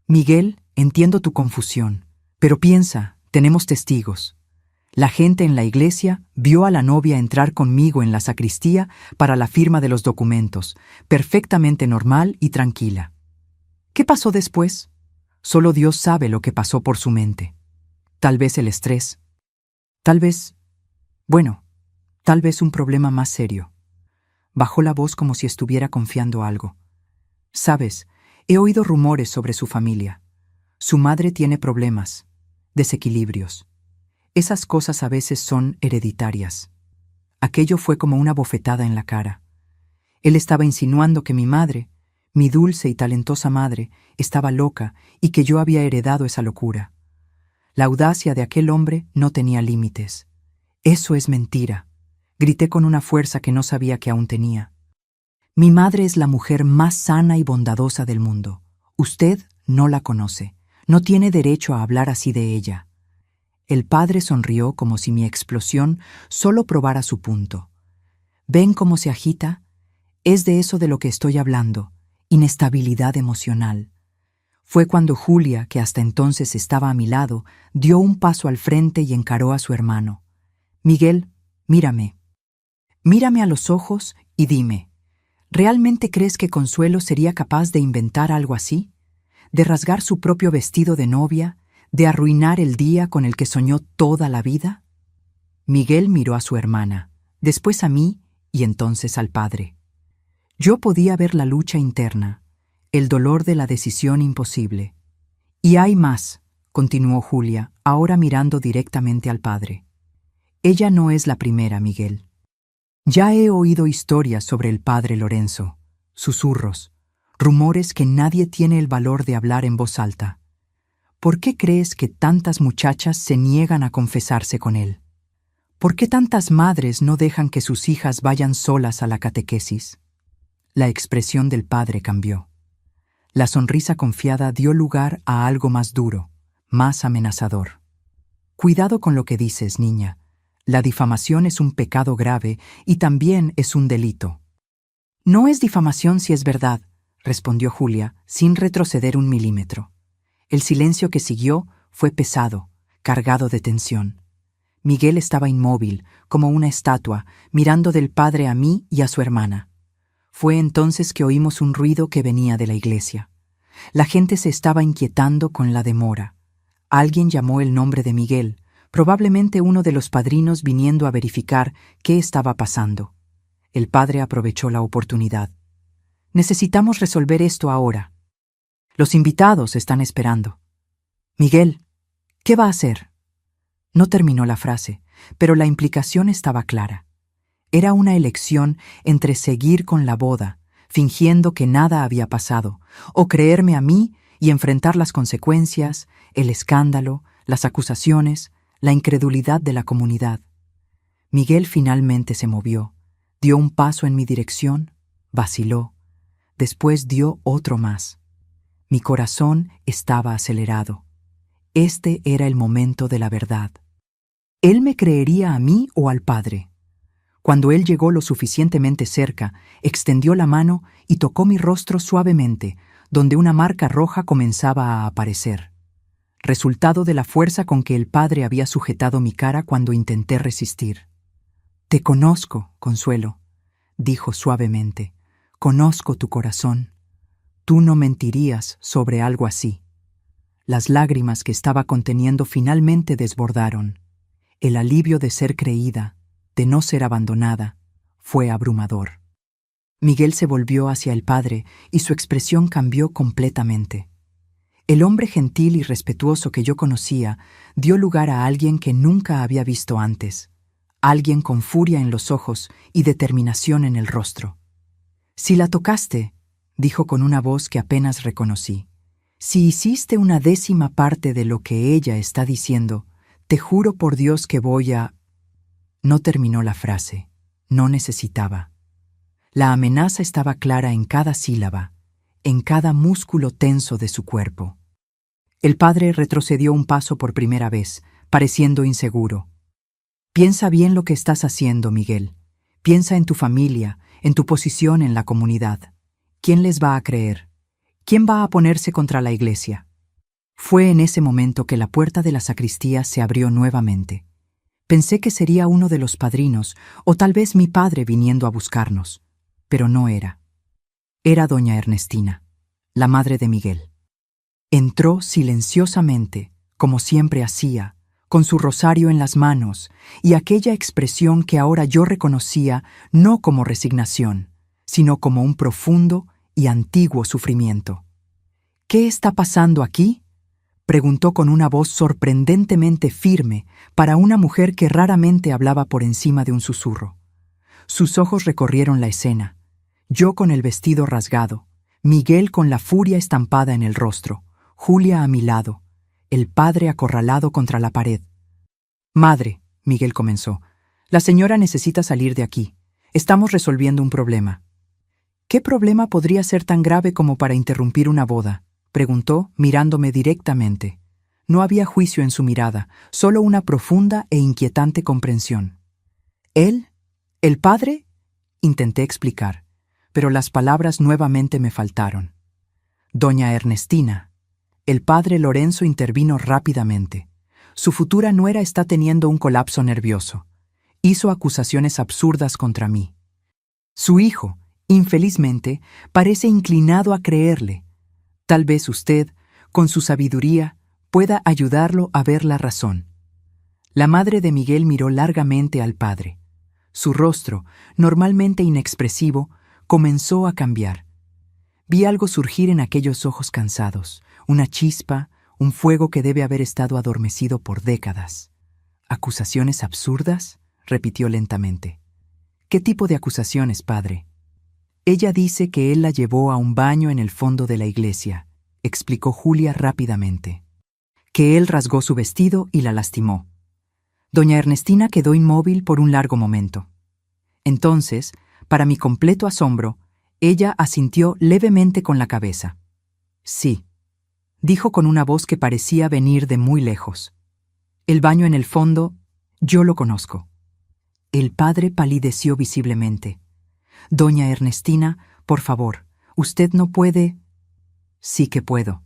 Miguel, entiendo tu confusión, pero piensa, tenemos testigos. La gente en la iglesia vio a la novia entrar conmigo en la sacristía para la firma de los documentos, perfectamente normal y tranquila. ¿Qué pasó después? Solo Dios sabe lo que pasó por su mente. Tal vez el estrés. Tal vez un problema más serio. Bajó la voz como si estuviera confiando algo. Sabes, he oído rumores sobre su familia. Su madre tiene problemas, desequilibrios. Esas cosas a veces son hereditarias. Aquello fue como una bofetada en la cara. Él estaba insinuando que mi madre, mi dulce y talentosa madre, estaba loca y que yo había heredado esa locura. La audacia de aquel hombre no tenía límites. Eso es mentira, grité con una fuerza que no sabía que aún tenía. Mi madre es la mujer más sana y bondadosa del mundo. Usted no la conoce. No tiene derecho a hablar así de ella. El padre sonrió como si mi explosión solo probara su punto. ¿Ven cómo se agita? Es de eso de lo que estoy hablando, inestabilidad emocional. Fue cuando Julia, que hasta entonces estaba a mi lado, dio un paso al frente y encaró a su hermano. Miguel, mírame. Mírame a los ojos y dime, ¿realmente crees que Consuelo sería capaz de inventar algo así? ¿De rasgar su propio vestido de novia? ¿De arruinar el día con el que soñó toda la vida? Miguel miró a su hermana, después a mí y entonces al padre. Yo podía ver la lucha interna, el dolor de la decisión imposible. Y hay más, continuó Julia, ahora mirando directamente al padre. Ella no es la primera, Miguel. Ya he oído historias sobre el padre Lorenzo, susurros, rumores que nadie tiene el valor de hablar en voz alta. ¿Por qué crees que tantas muchachas se niegan a confesarse con él? ¿Por qué tantas madres no dejan que sus hijas vayan solas a la catequesis? La expresión del padre cambió. La sonrisa confiada dio lugar a algo más duro, más amenazador. Cuidado con lo que dices, niña. La difamación es un pecado grave y también es un delito. No es difamación si es verdad, respondió Julia, sin retroceder un milímetro. El silencio que siguió fue pesado, cargado de tensión. Miguel estaba inmóvil, como una estatua, mirando del padre a mí y a su hermana. Fue entonces que oímos un ruido que venía de la iglesia. La gente se estaba inquietando con la demora. Alguien llamó el nombre de Miguel, probablemente uno de los padrinos viniendo a verificar qué estaba pasando. El padre aprovechó la oportunidad. Necesitamos resolver esto ahora. Los invitados están esperando. Miguel, ¿qué va a hacer? No terminó la frase, pero la implicación estaba clara. Era una elección entre seguir con la boda, fingiendo que nada había pasado, o creerme a mí y enfrentar las consecuencias, el escándalo, las acusaciones, la incredulidad de la comunidad. Miguel finalmente se movió, dio un paso en mi dirección, vaciló, después dio otro más. Mi corazón estaba acelerado. Este era el momento de la verdad. ¿Él me creería a mí o al padre? Cuando él llegó lo suficientemente cerca, extendió la mano y tocó mi rostro suavemente, donde una marca roja comenzaba a aparecer, resultado de la fuerza con que el padre había sujetado mi cara cuando intenté resistir. «Te conozco, Consuelo», dijo suavemente. «Conozco tu corazón. Tú no mentirías sobre algo así». Las lágrimas que estaba conteniendo finalmente desbordaron. El alivio de ser creída, de no ser abandonada, fue abrumador. Miguel se volvió hacia el padre y su expresión cambió completamente. El hombre gentil y respetuoso que yo conocía dio lugar a alguien que nunca había visto antes, alguien con furia en los ojos y determinación en el rostro. «Si la tocaste», dijo con una voz que apenas reconocí, «si hiciste una 10ª parte de lo que ella está diciendo, te juro por Dios que voy a...». No terminó la frase. No necesitaba. La amenaza estaba clara en cada sílaba, en cada músculo tenso de su cuerpo. El padre retrocedió un paso por primera vez, pareciendo inseguro. «Piensa bien lo que estás haciendo, Miguel. Piensa en tu familia, en tu posición en la comunidad. ¿Quién les va a creer? ¿Quién va a ponerse contra la iglesia?» Fue en ese momento que la puerta de la sacristía se abrió nuevamente. Pensé que sería uno de los padrinos, o tal vez mi padre viniendo a buscarnos, pero no era. Era doña Ernestina, la madre de Miguel. Entró silenciosamente, como siempre hacía, con su rosario en las manos y aquella expresión que ahora yo reconocía no como resignación, sino como un profundo y antiguo sufrimiento. «¿Qué está pasando aquí?», preguntó con una voz sorprendentemente firme para una mujer que raramente hablaba por encima de un susurro. Sus ojos recorrieron la escena, yo con el vestido rasgado, Miguel con la furia estampada en el rostro, Julia a mi lado, el padre acorralado contra la pared. «Madre», Miguel comenzó, «la señora necesita salir de aquí. Estamos resolviendo un problema». «¿Qué problema podría ser tan grave como para interrumpir una boda?», preguntó, mirándome directamente. No había juicio en su mirada, solo una profunda e inquietante comprensión. «¿Él? ¿El padre?», intenté explicar, pero las palabras nuevamente me faltaron. «Doña Ernestina». El padre Lorenzo intervino rápidamente. Su futura nuera está teniendo un colapso nervioso. Hizo acusaciones absurdas contra mí. Su hijo, infelizmente, parece inclinado a creerle. Tal vez usted, con su sabiduría, pueda ayudarlo a ver la razón. La madre de Miguel miró largamente al padre. Su rostro, normalmente inexpresivo, comenzó a cambiar. Vi algo surgir en aquellos ojos cansados, una chispa, un fuego que debe haber estado adormecido por décadas. «¿Acusaciones absurdas?», repitió lentamente. «¿Qué tipo de acusaciones, padre?» «Ella dice que él la llevó a un baño en el fondo de la iglesia», explicó Julia rápidamente. «Que él rasgó su vestido y la lastimó». Doña Ernestina quedó inmóvil por un largo momento. Entonces, para mi completo asombro, ella asintió levemente con la cabeza. «Sí», dijo con una voz que parecía venir de muy lejos. «El baño en el fondo, yo lo conozco». El padre palideció visiblemente. «Doña Ernestina, por favor, usted no puede...». «Sí que puedo».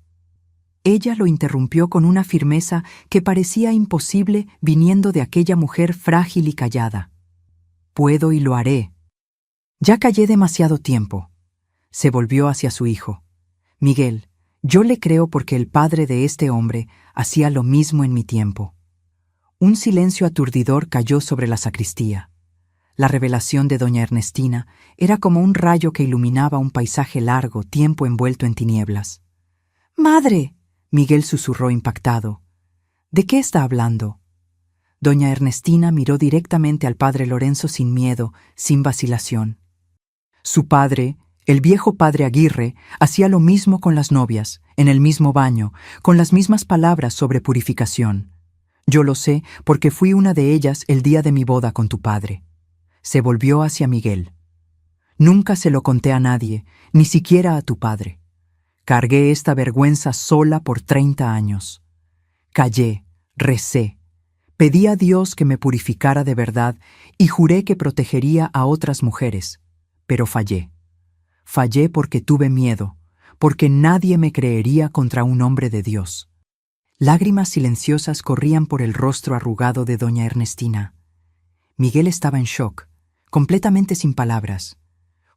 Ella lo interrumpió con una firmeza que parecía imposible viniendo de aquella mujer frágil y callada. «Puedo y lo haré». Ya callé demasiado tiempo. Se volvió hacia su hijo. «Miguel, yo le creo porque el padre de este hombre hacía lo mismo en mi tiempo». Un silencio aturdidor cayó sobre la sacristía. La revelación de doña Ernestina era como un rayo que iluminaba un paisaje largo, tiempo envuelto en tinieblas. «¡Madre!», Miguel susurró impactado. «¿De qué está hablando?». Doña Ernestina miró directamente al padre Lorenzo sin miedo, sin vacilación. Su padre, el viejo padre Aguirre, hacía lo mismo con las novias, en el mismo baño, con las mismas palabras sobre purificación. Yo lo sé porque fui una de ellas el día de mi boda con tu padre. Se volvió hacia Miguel. Nunca se lo conté a nadie, ni siquiera a tu padre. Cargué esta vergüenza sola por 30 años. Callé, recé, pedí a Dios que me purificara de verdad y juré que protegería a otras mujeres, pero fallé. Fallé porque tuve miedo, porque nadie me creería contra un hombre de Dios. Lágrimas silenciosas corrían por el rostro arrugado de doña Ernestina. Miguel estaba en shock, completamente sin palabras.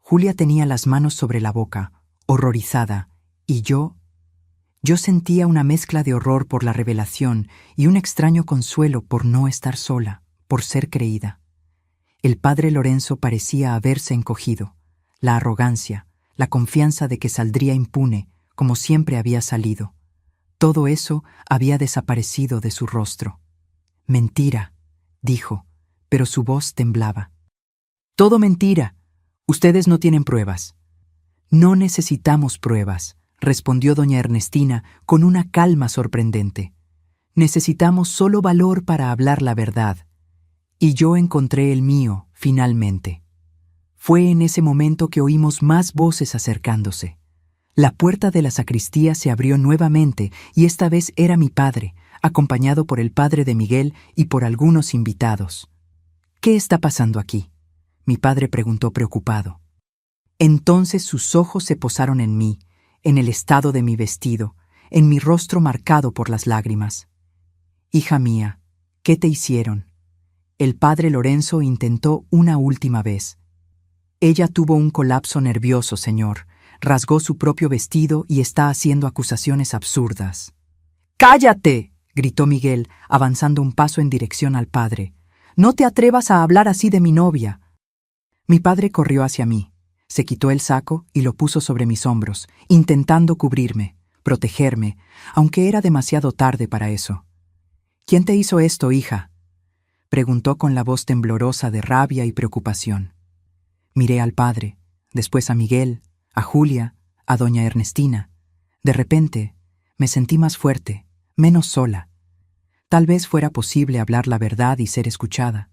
Julia tenía las manos sobre la boca, horrorizada, y yo sentía una mezcla de horror por la revelación y un extraño consuelo por no estar sola, por ser creída. El padre Lorenzo parecía haberse encogido. La arrogancia, la confianza de que saldría impune, como siempre había salido. Todo eso había desaparecido de su rostro. «Mentira», dijo, pero su voz temblaba. «Todo mentira. Ustedes no tienen pruebas». «No necesitamos pruebas», respondió doña Ernestina con una calma sorprendente. «Necesitamos solo valor para hablar la verdad. Y yo encontré el mío, finalmente». Fue en ese momento que oímos más voces acercándose. La puerta de la sacristía se abrió nuevamente y esta vez era mi padre, acompañado por el padre de Miguel y por algunos invitados. «¿Qué está pasando aquí?», mi padre preguntó preocupado. Entonces sus ojos se posaron en mí, en el estado de mi vestido, en mi rostro marcado por las lágrimas. «Hija mía, ¿qué te hicieron?». El padre Lorenzo intentó una última vez. «Ella tuvo un colapso nervioso, señor. Rasgó su propio vestido y está haciendo acusaciones absurdas». «¡Cállate!», gritó Miguel, avanzando un paso en dirección al padre. «No te atrevas a hablar así de mi novia». Mi padre corrió hacia mí. Se quitó el saco y lo puso sobre mis hombros, intentando cubrirme, protegerme, aunque era demasiado tarde para eso. «¿Quién te hizo esto, hija?», preguntó con la voz temblorosa de rabia y preocupación. Miré al padre, después a Miguel, a Julia, a doña Ernestina. De repente, me sentí más fuerte, menos sola. Tal vez fuera posible hablar la verdad y ser escuchada.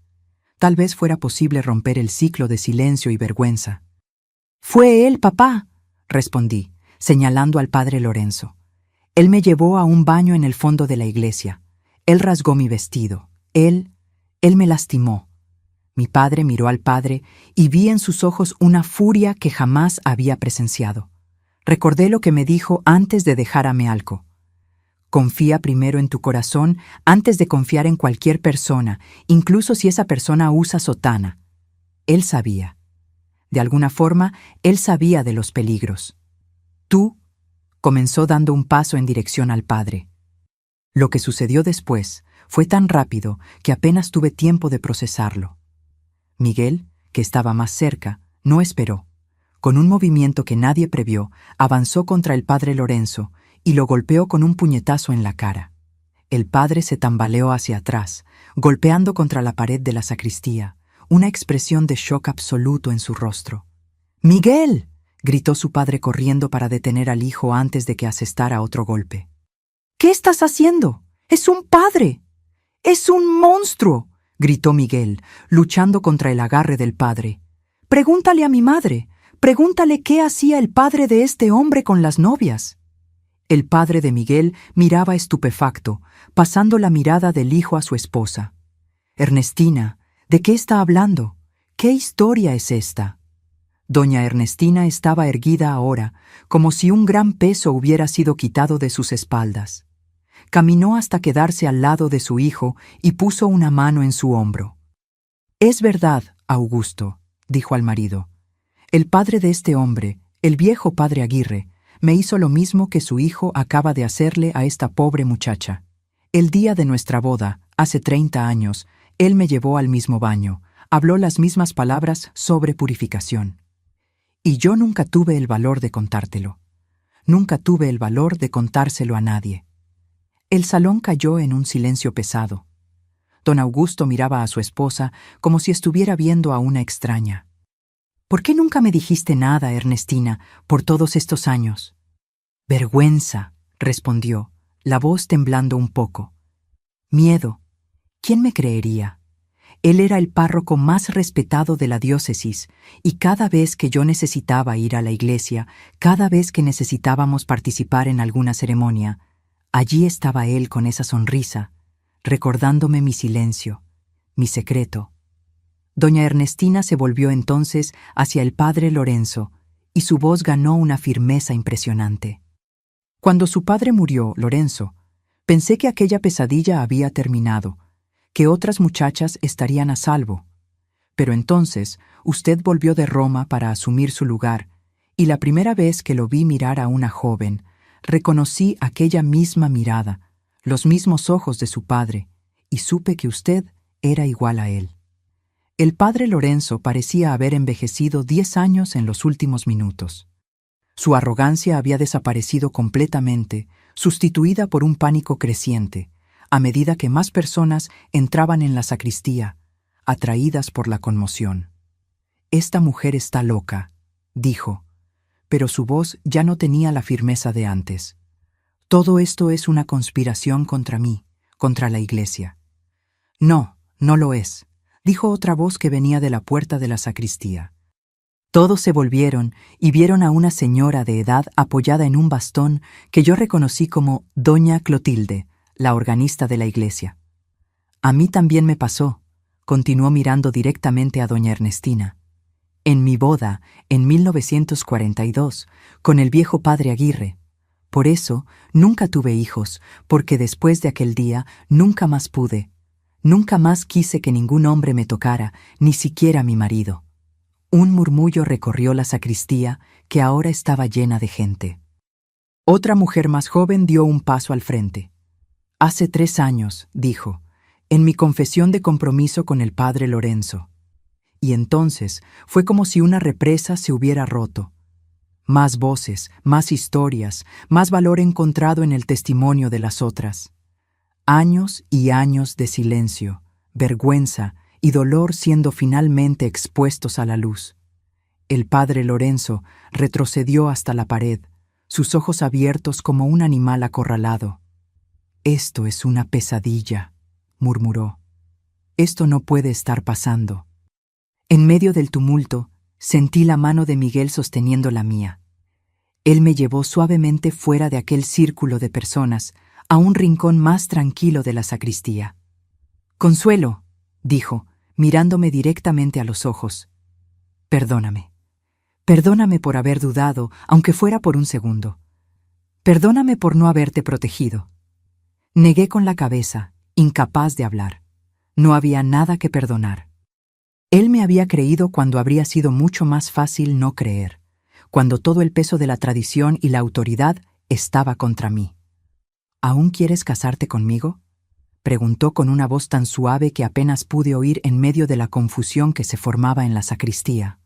Tal vez fuera posible romper el ciclo de silencio y vergüenza. «Fue él, papá», respondí, señalando al padre Lorenzo. «Él me llevó a un baño en el fondo de la iglesia. Él rasgó mi vestido. Él me lastimó». Mi padre miró al padre y vi en sus ojos una furia que jamás había presenciado. Recordé lo que me dijo antes de dejar a Mealco. «Confía primero en tu corazón antes de confiar en cualquier persona, incluso si esa persona usa sotana». Él sabía. De alguna forma, él sabía de los peligros. «Tú», comenzó dando un paso en dirección al padre. Lo que sucedió después fue tan rápido que apenas tuve tiempo de procesarlo. Miguel, que estaba más cerca, no esperó. Con un movimiento que nadie previó, avanzó contra el padre Lorenzo y lo golpeó con un puñetazo en la cara. El padre se tambaleó hacia atrás, golpeando contra la pared de la sacristía, una expresión de shock absoluto en su rostro. «¡Miguel!», gritó su padre corriendo para detener al hijo antes de que asestara otro golpe. «¿Qué estás haciendo? ¡Es un padre! ¡Es un monstruo!», gritó Miguel, luchando contra el agarre del padre. «Pregúntale a mi madre, pregúntale qué hacía el padre de este hombre con las novias». El padre de Miguel miraba estupefacto, pasando la mirada del hijo a su esposa. «Ernestina, ¿de qué está hablando? ¿Qué historia es esta?». Doña Ernestina estaba erguida ahora, como si un gran peso hubiera sido quitado de sus espaldas. Caminó hasta quedarse al lado de su hijo y puso una mano en su hombro. «Es verdad, Augusto», dijo al marido. «El padre de este hombre, el viejo padre Aguirre, me hizo lo mismo que su hijo acaba de hacerle a esta pobre muchacha. El día de nuestra boda, hace 30 años, él me llevó al mismo baño, habló las mismas palabras sobre purificación. Y yo nunca tuve el valor de contártelo. Nunca tuve el valor de contárselo a nadie». El salón cayó en un silencio pesado. Don Augusto miraba a su esposa como si estuviera viendo a una extraña. «¿Por qué nunca me dijiste nada, Ernestina, por todos estos años?» «Vergüenza», respondió, la voz temblando un poco. «Miedo. ¿Quién me creería? Él era el párroco más respetado de la diócesis, y cada vez que yo necesitaba ir a la iglesia, cada vez que necesitábamos participar en alguna ceremonia, allí estaba él con esa sonrisa, recordándome mi silencio, mi secreto». Doña Ernestina se volvió entonces hacia el padre Lorenzo, y su voz ganó una firmeza impresionante. «Cuando su padre murió, Lorenzo, pensé que aquella pesadilla había terminado, que otras muchachas estarían a salvo. Pero entonces usted volvió de Roma para asumir su lugar, y la primera vez que lo vi mirar a una joven, reconocí aquella misma mirada, los mismos ojos de su padre, y supe que usted era igual a él». El padre Lorenzo parecía haber envejecido 10 años en los últimos minutos. Su arrogancia había desaparecido completamente, sustituida por un pánico creciente, a medida que más personas entraban en la sacristía, atraídas por la conmoción. «Esta mujer está loca», dijo, pero su voz ya no tenía la firmeza de antes. «Todo esto es una conspiración contra mí, contra la iglesia». «No, no lo es», dijo otra voz que venía de la puerta de la sacristía. Todos se volvieron y vieron a una señora de edad apoyada en un bastón que yo reconocí como Doña Clotilde, la organista de la iglesia. «A mí también me pasó», continuó mirando directamente a doña Ernestina. «En mi boda, en 1942, con el viejo padre Aguirre. Por eso, nunca tuve hijos, porque después de aquel día nunca más pude. Nunca más quise que ningún hombre me tocara, ni siquiera mi marido». Un murmullo recorrió la sacristía, que ahora estaba llena de gente. Otra mujer más joven dio un paso al frente. «Hace 3 años», dijo, «en mi confesión de compromiso con el padre Lorenzo». Y entonces fue como si una represa se hubiera roto. Más voces, más historias, más valor encontrado en el testimonio de las otras. Años y años de silencio, vergüenza y dolor siendo finalmente expuestos a la luz. El padre Lorenzo retrocedió hasta la pared, sus ojos abiertos como un animal acorralado. «Esto es una pesadilla», murmuró. «Esto no puede estar pasando». En medio del tumulto, sentí la mano de Miguel sosteniendo la mía. Él me llevó suavemente fuera de aquel círculo de personas, a un rincón más tranquilo de la sacristía. «Consuelo», dijo, mirándome directamente a los ojos. «Perdóname. Perdóname por haber dudado, aunque fuera por un segundo. Perdóname por no haberte protegido». Negué con la cabeza, incapaz de hablar. No había nada que perdonar. Él me había creído cuando habría sido mucho más fácil no creer, cuando todo el peso de la tradición y la autoridad estaba contra mí. «¿Aún quieres casarte conmigo?», preguntó con una voz tan suave que apenas pude oír en medio de la confusión que se formaba en la sacristía.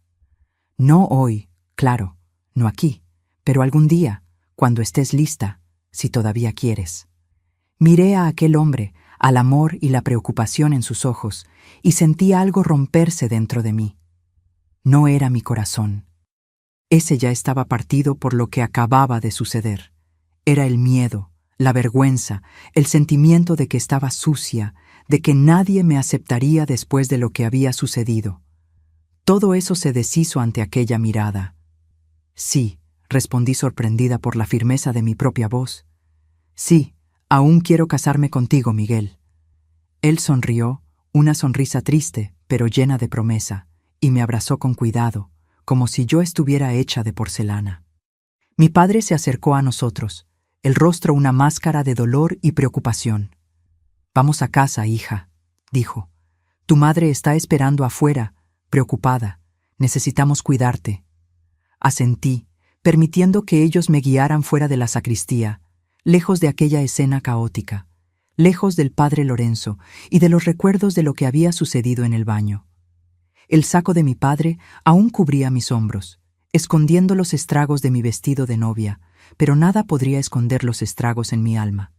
«No hoy, claro, no aquí, pero algún día, cuando estés lista, si todavía quieres». Miré a aquel hombre, al amor y la preocupación en sus ojos, y sentí algo romperse dentro de mí. No era mi corazón. Ese ya estaba partido por lo que acababa de suceder. Era el miedo, la vergüenza, el sentimiento de que estaba sucia, de que nadie me aceptaría después de lo que había sucedido. Todo eso se deshizo ante aquella mirada. «Sí», respondí sorprendida por la firmeza de mi propia voz. «Sí, aún quiero casarme contigo, Miguel». Él sonrió, una sonrisa triste, pero llena de promesa, y me abrazó con cuidado, como si yo estuviera hecha de porcelana. Mi padre se acercó a nosotros, el rostro una máscara de dolor y preocupación. «Vamos a casa, hija», dijo. «Tu madre está esperando afuera, preocupada. Necesitamos cuidarte». Asentí, permitiendo que ellos me guiaran fuera de la sacristía, lejos de aquella escena caótica, lejos del padre Lorenzo y de los recuerdos de lo que había sucedido en el baño. El saco de mi padre aún cubría mis hombros, escondiendo los estragos de mi vestido de novia, pero nada podría esconder los estragos en mi alma.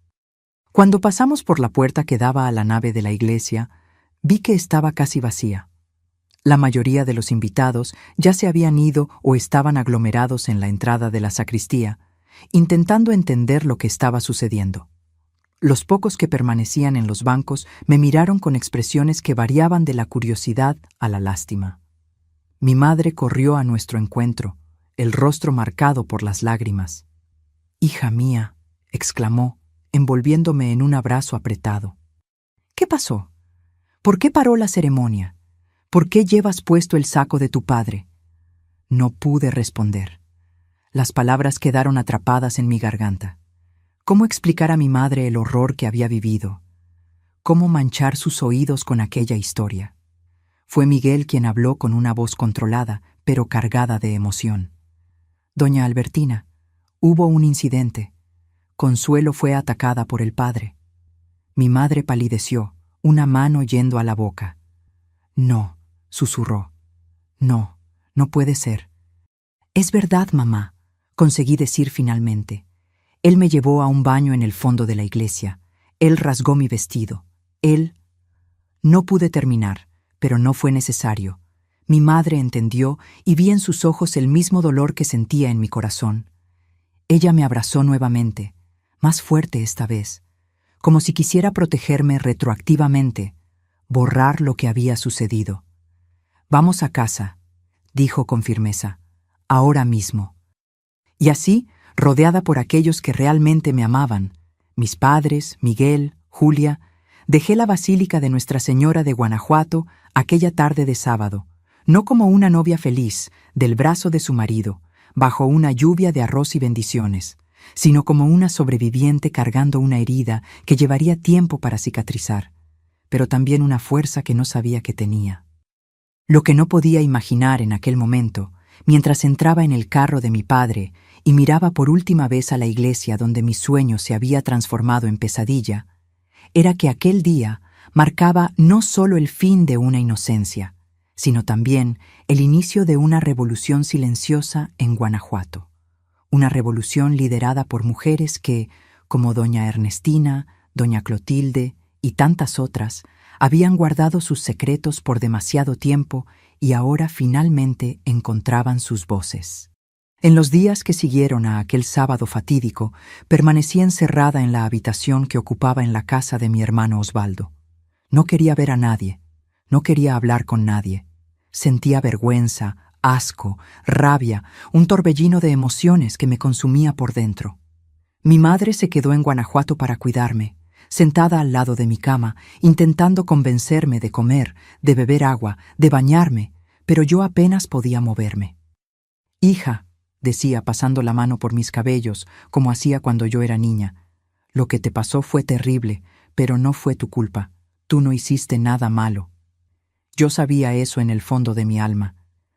Cuando pasamos por la puerta que daba a la nave de la iglesia, vi que estaba casi vacía. La mayoría de los invitados ya se habían ido o estaban aglomerados en la entrada de la sacristía, intentando entender lo que estaba sucediendo. Los pocos que permanecían en los bancos me miraron con expresiones que variaban de la curiosidad a la lástima. Mi madre corrió a nuestro encuentro, el rostro marcado por las lágrimas. «Hija mía», exclamó, envolviéndome en un abrazo apretado. «¿Qué pasó? ¿Por qué paró la ceremonia? ¿Por qué llevas puesto el saco de tu padre?» No pude responder. Las palabras quedaron atrapadas en mi garganta. ¿Cómo explicar a mi madre el horror que había vivido? ¿Cómo manchar sus oídos con aquella historia? Fue Miguel quien habló con una voz controlada, pero cargada de emoción. «Doña Albertina, hubo un incidente. Consuelo fue atacada por el padre». Mi madre palideció, una mano yendo a la boca. «No», susurró. «No, no puede ser». «Es verdad, mamá», conseguí decir finalmente. «Él me llevó a un baño en el fondo de la iglesia. Él rasgó mi vestido. Él...» No pude terminar, pero no fue necesario. Mi madre entendió y vi en sus ojos el mismo dolor que sentía en mi corazón. Ella me abrazó nuevamente, más fuerte esta vez, como si quisiera protegerme retroactivamente, borrar lo que había sucedido. «Vamos a casa», dijo con firmeza, «ahora mismo». Y así, rodeada por aquellos que realmente me amaban, mis padres, Miguel, Julia, dejé la Basílica de Nuestra Señora de Guanajuato aquella tarde de sábado, no como una novia feliz, del brazo de su marido, bajo una lluvia de arroz y bendiciones, sino como una sobreviviente cargando una herida que llevaría tiempo para cicatrizar, pero también una fuerza que no sabía que tenía. Lo que no podía imaginar en aquel momento, mientras entraba en el carro de mi padre y miraba por última vez a la iglesia donde mi sueño se había transformado en pesadilla, era que aquel día marcaba no solo el fin de una inocencia, sino también el inicio de una revolución silenciosa en Guanajuato. Una revolución liderada por mujeres que, como doña Ernestina, doña Clotilde y tantas otras, habían guardado sus secretos por demasiado tiempo y ahora finalmente encontraban sus voces. En los días que siguieron a aquel sábado fatídico, permanecí encerrada en la habitación que ocupaba en la casa de mi hermano Osvaldo. No quería ver a nadie, no quería hablar con nadie. Sentía vergüenza, asco, rabia, un torbellino de emociones que me consumía por dentro. Mi madre se quedó en Guanajuato para cuidarme, sentada al lado de mi cama, intentando convencerme de comer, de beber agua, de bañarme, pero yo apenas podía moverme. «Hija», decía pasando la mano por mis cabellos, como hacía cuando yo era niña, «lo que te pasó fue terrible, pero no fue tu culpa. Tú no hiciste nada malo». Yo sabía eso en el fondo de mi alma,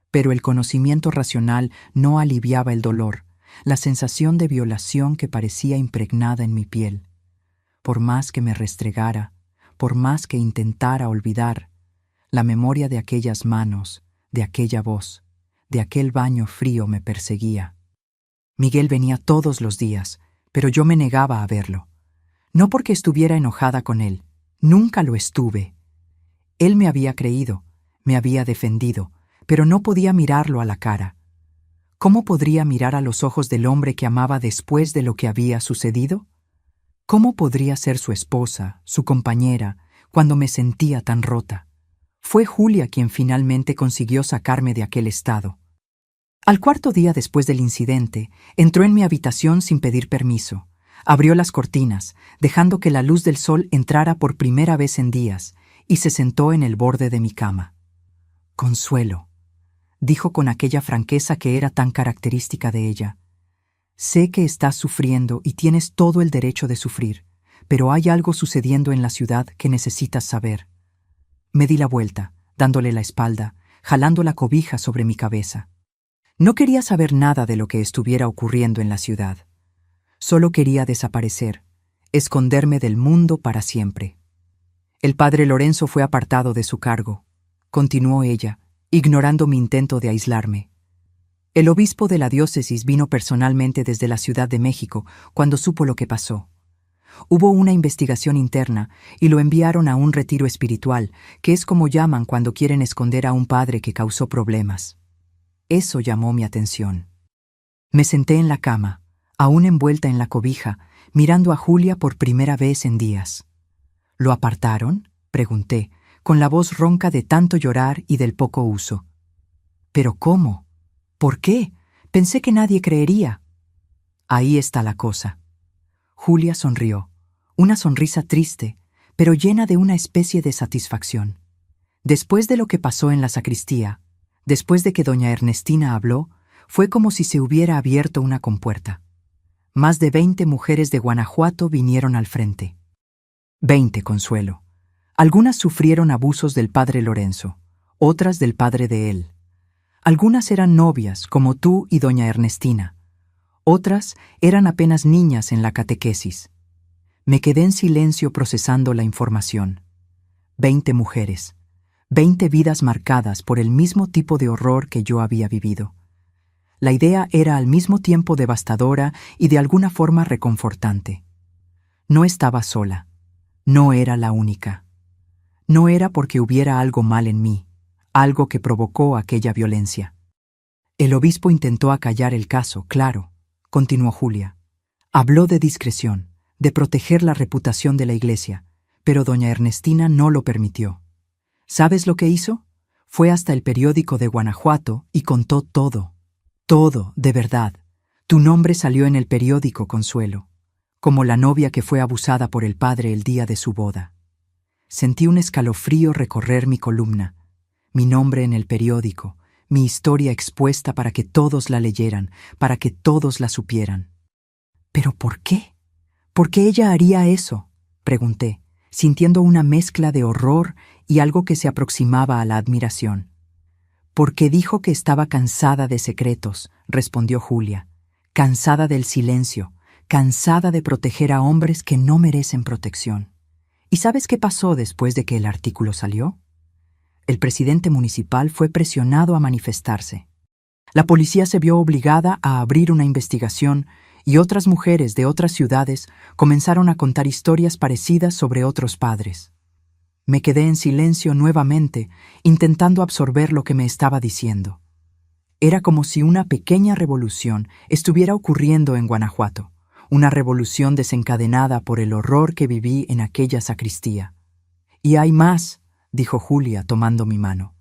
pero el conocimiento racional no aliviaba el dolor, la sensación de violación que parecía impregnada en mi piel. Por más que me restregara, por más que intentara olvidar, la memoria de aquellas manos, de aquella voz, de aquel baño frío me perseguía. Miguel venía todos los días, pero yo me negaba a verlo. No porque estuviera enojada con él, nunca lo estuve. Él me había creído, me había defendido, pero no podía mirarlo a la cara. ¿Cómo podría mirar a los ojos del hombre que amaba después de lo que había sucedido? ¿Cómo podría ser su esposa, su compañera, cuando me sentía tan rota? Fue Julia quien finalmente consiguió sacarme de aquel estado. Al cuarto día después del incidente, entró en mi habitación sin pedir permiso. Abrió las cortinas, dejando que la luz del sol entrara por primera vez en días, y se sentó en el borde de mi cama. «Consuelo», dijo con aquella franqueza que era tan característica de ella. Sé que estás sufriendo y tienes todo el derecho de sufrir, pero hay algo sucediendo en la ciudad que necesitas saber. Me di la vuelta, dándole la espalda, jalando la cobija sobre mi cabeza. No quería saber nada de lo que estuviera ocurriendo en la ciudad. Solo quería desaparecer, esconderme del mundo para siempre. El padre Lorenzo fue apartado de su cargo, continuó ella, ignorando mi intento de aislarme. El obispo de la diócesis vino personalmente desde la Ciudad de México cuando supo lo que pasó. Hubo una investigación interna y lo enviaron a un retiro espiritual, que es como llaman cuando quieren esconder a un padre que causó problemas. Eso llamó mi atención. Me senté en la cama, aún envuelta en la cobija, mirando a Julia por primera vez en días. ¿Lo apartaron?, pregunté, con la voz ronca de tanto llorar y del poco uso. ¿Pero cómo? ¿Por qué? Pensé que nadie creería. Ahí está la cosa. Julia sonrió, una sonrisa triste, pero llena de una especie de satisfacción. Después de lo que pasó en la sacristía, después de que doña Ernestina habló, fue como si se hubiera abierto una compuerta. Más de 20 mujeres de Guanajuato vinieron al frente. 20, Consuelo. Algunas sufrieron abusos del padre Lorenzo, otras del padre de él. Algunas eran novias, como tú y doña Ernestina. Otras eran apenas niñas en la catequesis. Me quedé en silencio procesando la información. 20 mujeres, 20 vidas marcadas por el mismo tipo de horror que yo había vivido. La idea era al mismo tiempo devastadora y de alguna forma reconfortante. No estaba sola. No era la única. No era porque hubiera algo mal en mí, algo que provocó aquella violencia. El obispo intentó acallar el caso, claro, continuó Julia. Habló de discreción, de proteger la reputación de la iglesia, pero doña Ernestina no lo permitió. ¿Sabes lo que hizo? Fue hasta el periódico de Guanajuato y contó todo. Todo, de verdad. Tu nombre salió en el periódico, Consuelo, como la novia que fue abusada por el padre el día de su boda. Sentí un escalofrío recorrer mi columna. Mi nombre en el periódico, mi historia expuesta para que todos la leyeran, para que todos la supieran. ¿Pero por qué? ¿Por qué ella haría eso?, pregunté, sintiendo una mezcla de horror y algo que se aproximaba a la admiración. Porque dijo que estaba cansada de secretos, respondió Julia, cansada del silencio, cansada de proteger a hombres que no merecen protección. ¿Y sabes qué pasó después de que el artículo salió? El presidente municipal fue presionado a manifestarse. La policía se vio obligada a abrir una investigación y otras mujeres de otras ciudades comenzaron a contar historias parecidas sobre otros padres. Me quedé en silencio nuevamente, intentando absorber lo que me estaba diciendo. Era como si una pequeña revolución estuviera ocurriendo en Guanajuato, una revolución desencadenada por el horror que viví en aquella sacristía. Y hay más, dijo Julia tomando mi mano.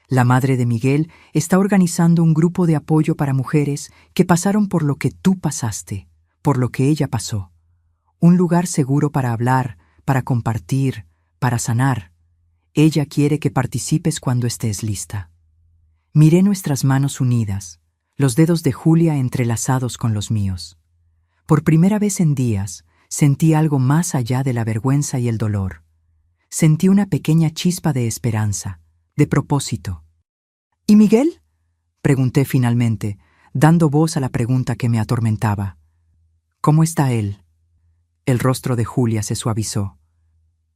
La madre de Miguel está organizando un grupo de apoyo para mujeres que pasaron por lo que tú pasaste, por lo que ella pasó. Un lugar seguro para hablar, para compartir, para sanar. Ella quiere que participes cuando estés lista. Miré nuestras manos unidas, los dedos de Julia entrelazados con los míos. Por primera vez en días, sentí algo más allá de la vergüenza y el dolor. Sentí una pequeña chispa de esperanza, de propósito. ¿Y Miguel?, pregunté finalmente, dando voz a la pregunta que me atormentaba. ¿Cómo está él? El rostro de Julia se suavizó.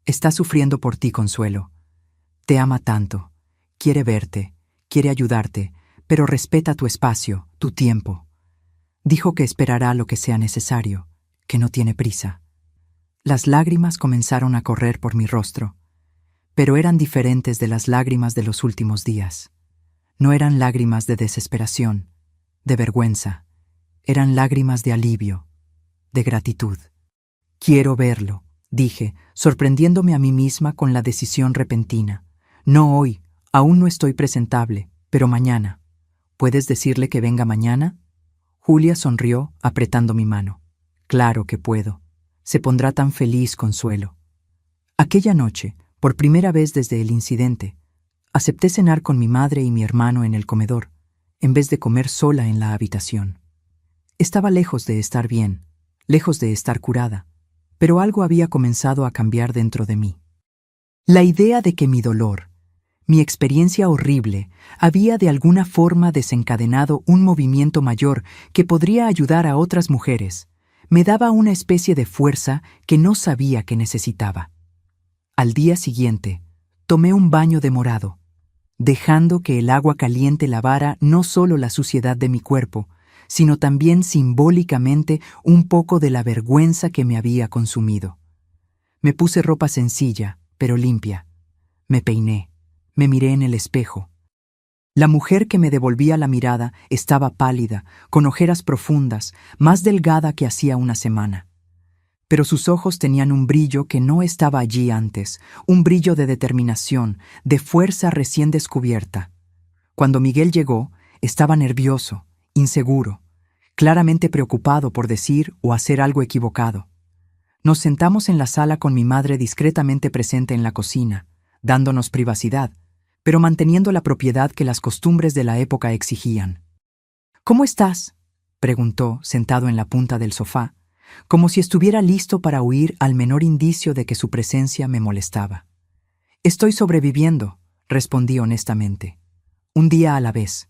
Está sufriendo por ti, Consuelo. Te ama tanto. Quiere verte, quiere ayudarte, pero respeta tu espacio, tu tiempo. Dijo que esperará lo que sea necesario, que no tiene prisa. Las lágrimas comenzaron a correr por mi rostro, pero eran diferentes de las lágrimas de los últimos días. No eran lágrimas de desesperación, de vergüenza. Eran lágrimas de alivio, de gratitud. Quiero verlo, dije, sorprendiéndome a mí misma con la decisión repentina. No hoy, aún no estoy presentable, pero mañana. ¿Puedes decirle que venga mañana? Julia sonrió, apretando mi mano. Claro que puedo. Se pondrá tan feliz, Consuelo. Aquella noche, por primera vez desde el incidente, Acepté cenar con mi madre y mi hermano en el comedor, en vez de comer sola en la habitación. Estaba lejos de estar bien, lejos de estar curada, pero algo había comenzado a cambiar dentro de mí. La idea de que mi dolor, mi experiencia horrible, había de alguna forma desencadenado un movimiento mayor que podría ayudar a otras mujeres, me daba una especie de fuerza que no sabía que necesitaba. Al día siguiente, tomé un baño de morado, dejando que el agua caliente lavara no solo la suciedad de mi cuerpo, sino también simbólicamente un poco de la vergüenza que me había consumido. Me puse ropa sencilla, pero limpia. Me peiné, me miré en el espejo. La mujer que me devolvía la mirada estaba pálida, con ojeras profundas, más delgada que hacía una semana. Pero sus ojos tenían un brillo que no estaba allí antes, un brillo de determinación, de fuerza recién descubierta. Cuando Miguel llegó, estaba nervioso, inseguro, claramente preocupado por decir o hacer algo equivocado. Nos sentamos en la sala con mi madre discretamente presente en la cocina, dándonos privacidad, pero manteniendo la propiedad que las costumbres de la época exigían. «¿Cómo estás?», preguntó, sentado en la punta del sofá, como si estuviera listo para huir al menor indicio de que su presencia me molestaba. «Estoy sobreviviendo», respondí honestamente. «Un día a la vez».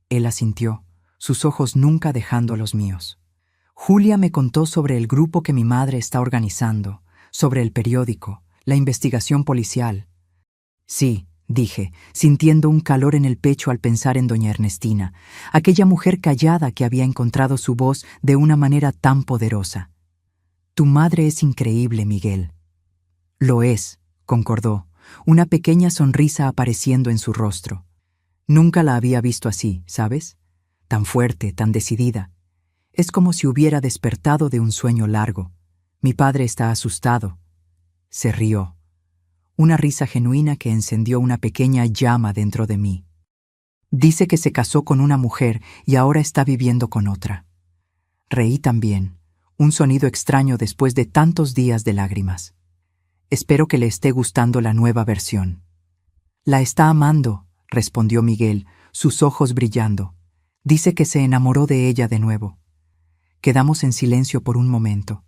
Él asintió, sus ojos nunca dejando los míos. Julia me contó sobre el grupo que mi madre está organizando, sobre el periódico, la investigación policial. «Sí», dije, sintiendo un calor en el pecho al pensar en doña Ernestina, aquella mujer callada que había encontrado su voz de una manera tan poderosa. «Tu madre es increíble, Miguel». «Lo es», concordó, una pequeña sonrisa apareciendo en su rostro. Nunca la había visto así, ¿sabes? Tan fuerte, tan decidida. Es como si hubiera despertado de un sueño largo. Mi padre está asustado. Se rió. Una risa genuina que encendió una pequeña llama dentro de mí. Dice que se casó con una mujer y ahora está viviendo con otra. Reí también, un sonido extraño después de tantos días de lágrimas. Espero que le esté gustando la nueva versión. «La está amando», respondió Miguel, sus ojos brillando. «Dice que se enamoró de ella de nuevo». Quedamos en silencio por un momento.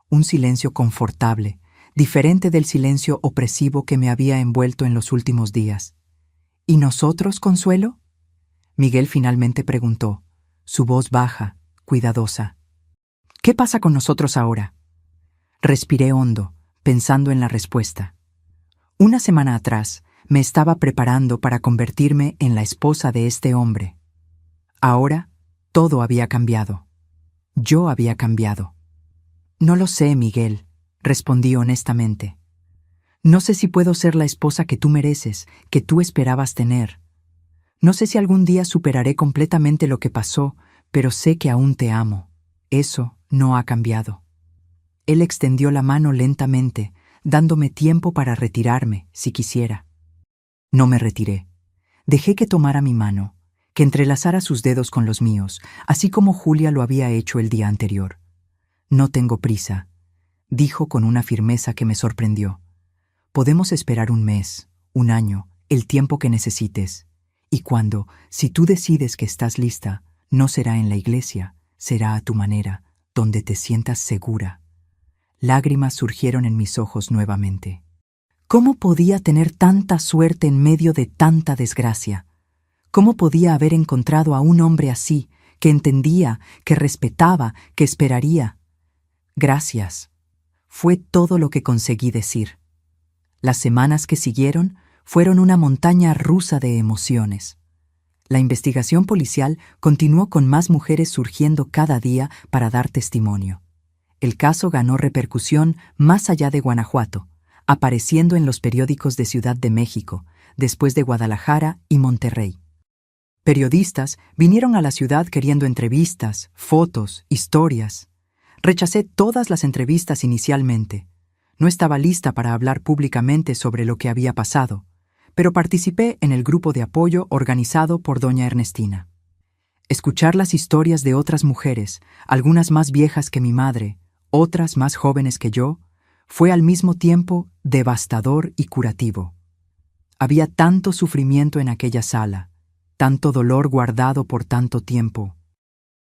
Un silencio confortable, diferente del silencio opresivo que me había envuelto en los últimos días. «¿Y nosotros, Consuelo?», Miguel finalmente preguntó, su voz baja, cuidadosa. «¿Qué pasa con nosotros ahora?». Respiré hondo, pensando en la respuesta. Una semana atrás, me estaba preparando para convertirme en la esposa de este hombre. Ahora, todo había cambiado. Yo había cambiado. «No lo sé, Miguel», respondí honestamente. «No sé si puedo ser la esposa que tú mereces, que tú esperabas tener. No sé si algún día superaré completamente lo que pasó, pero sé que aún te amo. Eso no ha cambiado». Él extendió la mano lentamente, dándome tiempo para retirarme, si quisiera. No me retiré. Dejé que tomara mi mano, que entrelazara sus dedos con los míos, así como Julia lo había hecho el día anterior. «No tengo prisa», dijo con una firmeza que me sorprendió. «Podemos esperar un mes, un año, el tiempo que necesites. Y cuando, si tú decides que estás lista, no será en la iglesia, será a tu manera, donde te sientas segura». Lágrimas surgieron en mis ojos nuevamente. ¿Cómo podía tener tanta suerte en medio de tanta desgracia? ¿Cómo podía haber encontrado a un hombre así, que entendía, que respetaba, que esperaría? «Gracias», fue todo lo que conseguí decir. Las semanas que siguieron fueron una montaña rusa de emociones. La investigación policial continuó con más mujeres surgiendo cada día para dar testimonio. El caso ganó repercusión más allá de Guanajuato, apareciendo en los periódicos de Ciudad de México, después de Guadalajara y Monterrey. Periodistas vinieron a la ciudad queriendo entrevistas, fotos, historias. Rechacé todas las entrevistas inicialmente. No estaba lista para hablar públicamente sobre lo que había pasado, pero participé en el grupo de apoyo organizado por doña Ernestina. Escuchar las historias de otras mujeres, algunas más viejas que mi madre, otras más jóvenes que yo, fue al mismo tiempo devastador y curativo. Había tanto sufrimiento en aquella sala, tanto dolor guardado por tanto tiempo.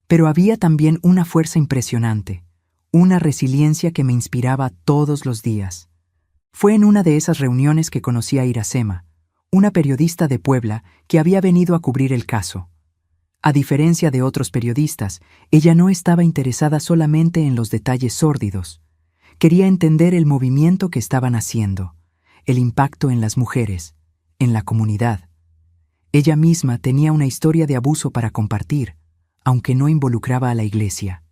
Pero había también una fuerza impresionante, una resiliencia que me inspiraba todos los días. Fue en una de esas reuniones que conocí a Iracema, una periodista de Puebla que había venido a cubrir el caso. A diferencia de otros periodistas, ella no estaba interesada solamente en los detalles sórdidos. Quería entender el movimiento que estaban haciendo, el impacto en las mujeres, en la comunidad. Ella misma tenía una historia de abuso para compartir, aunque no involucraba a la iglesia.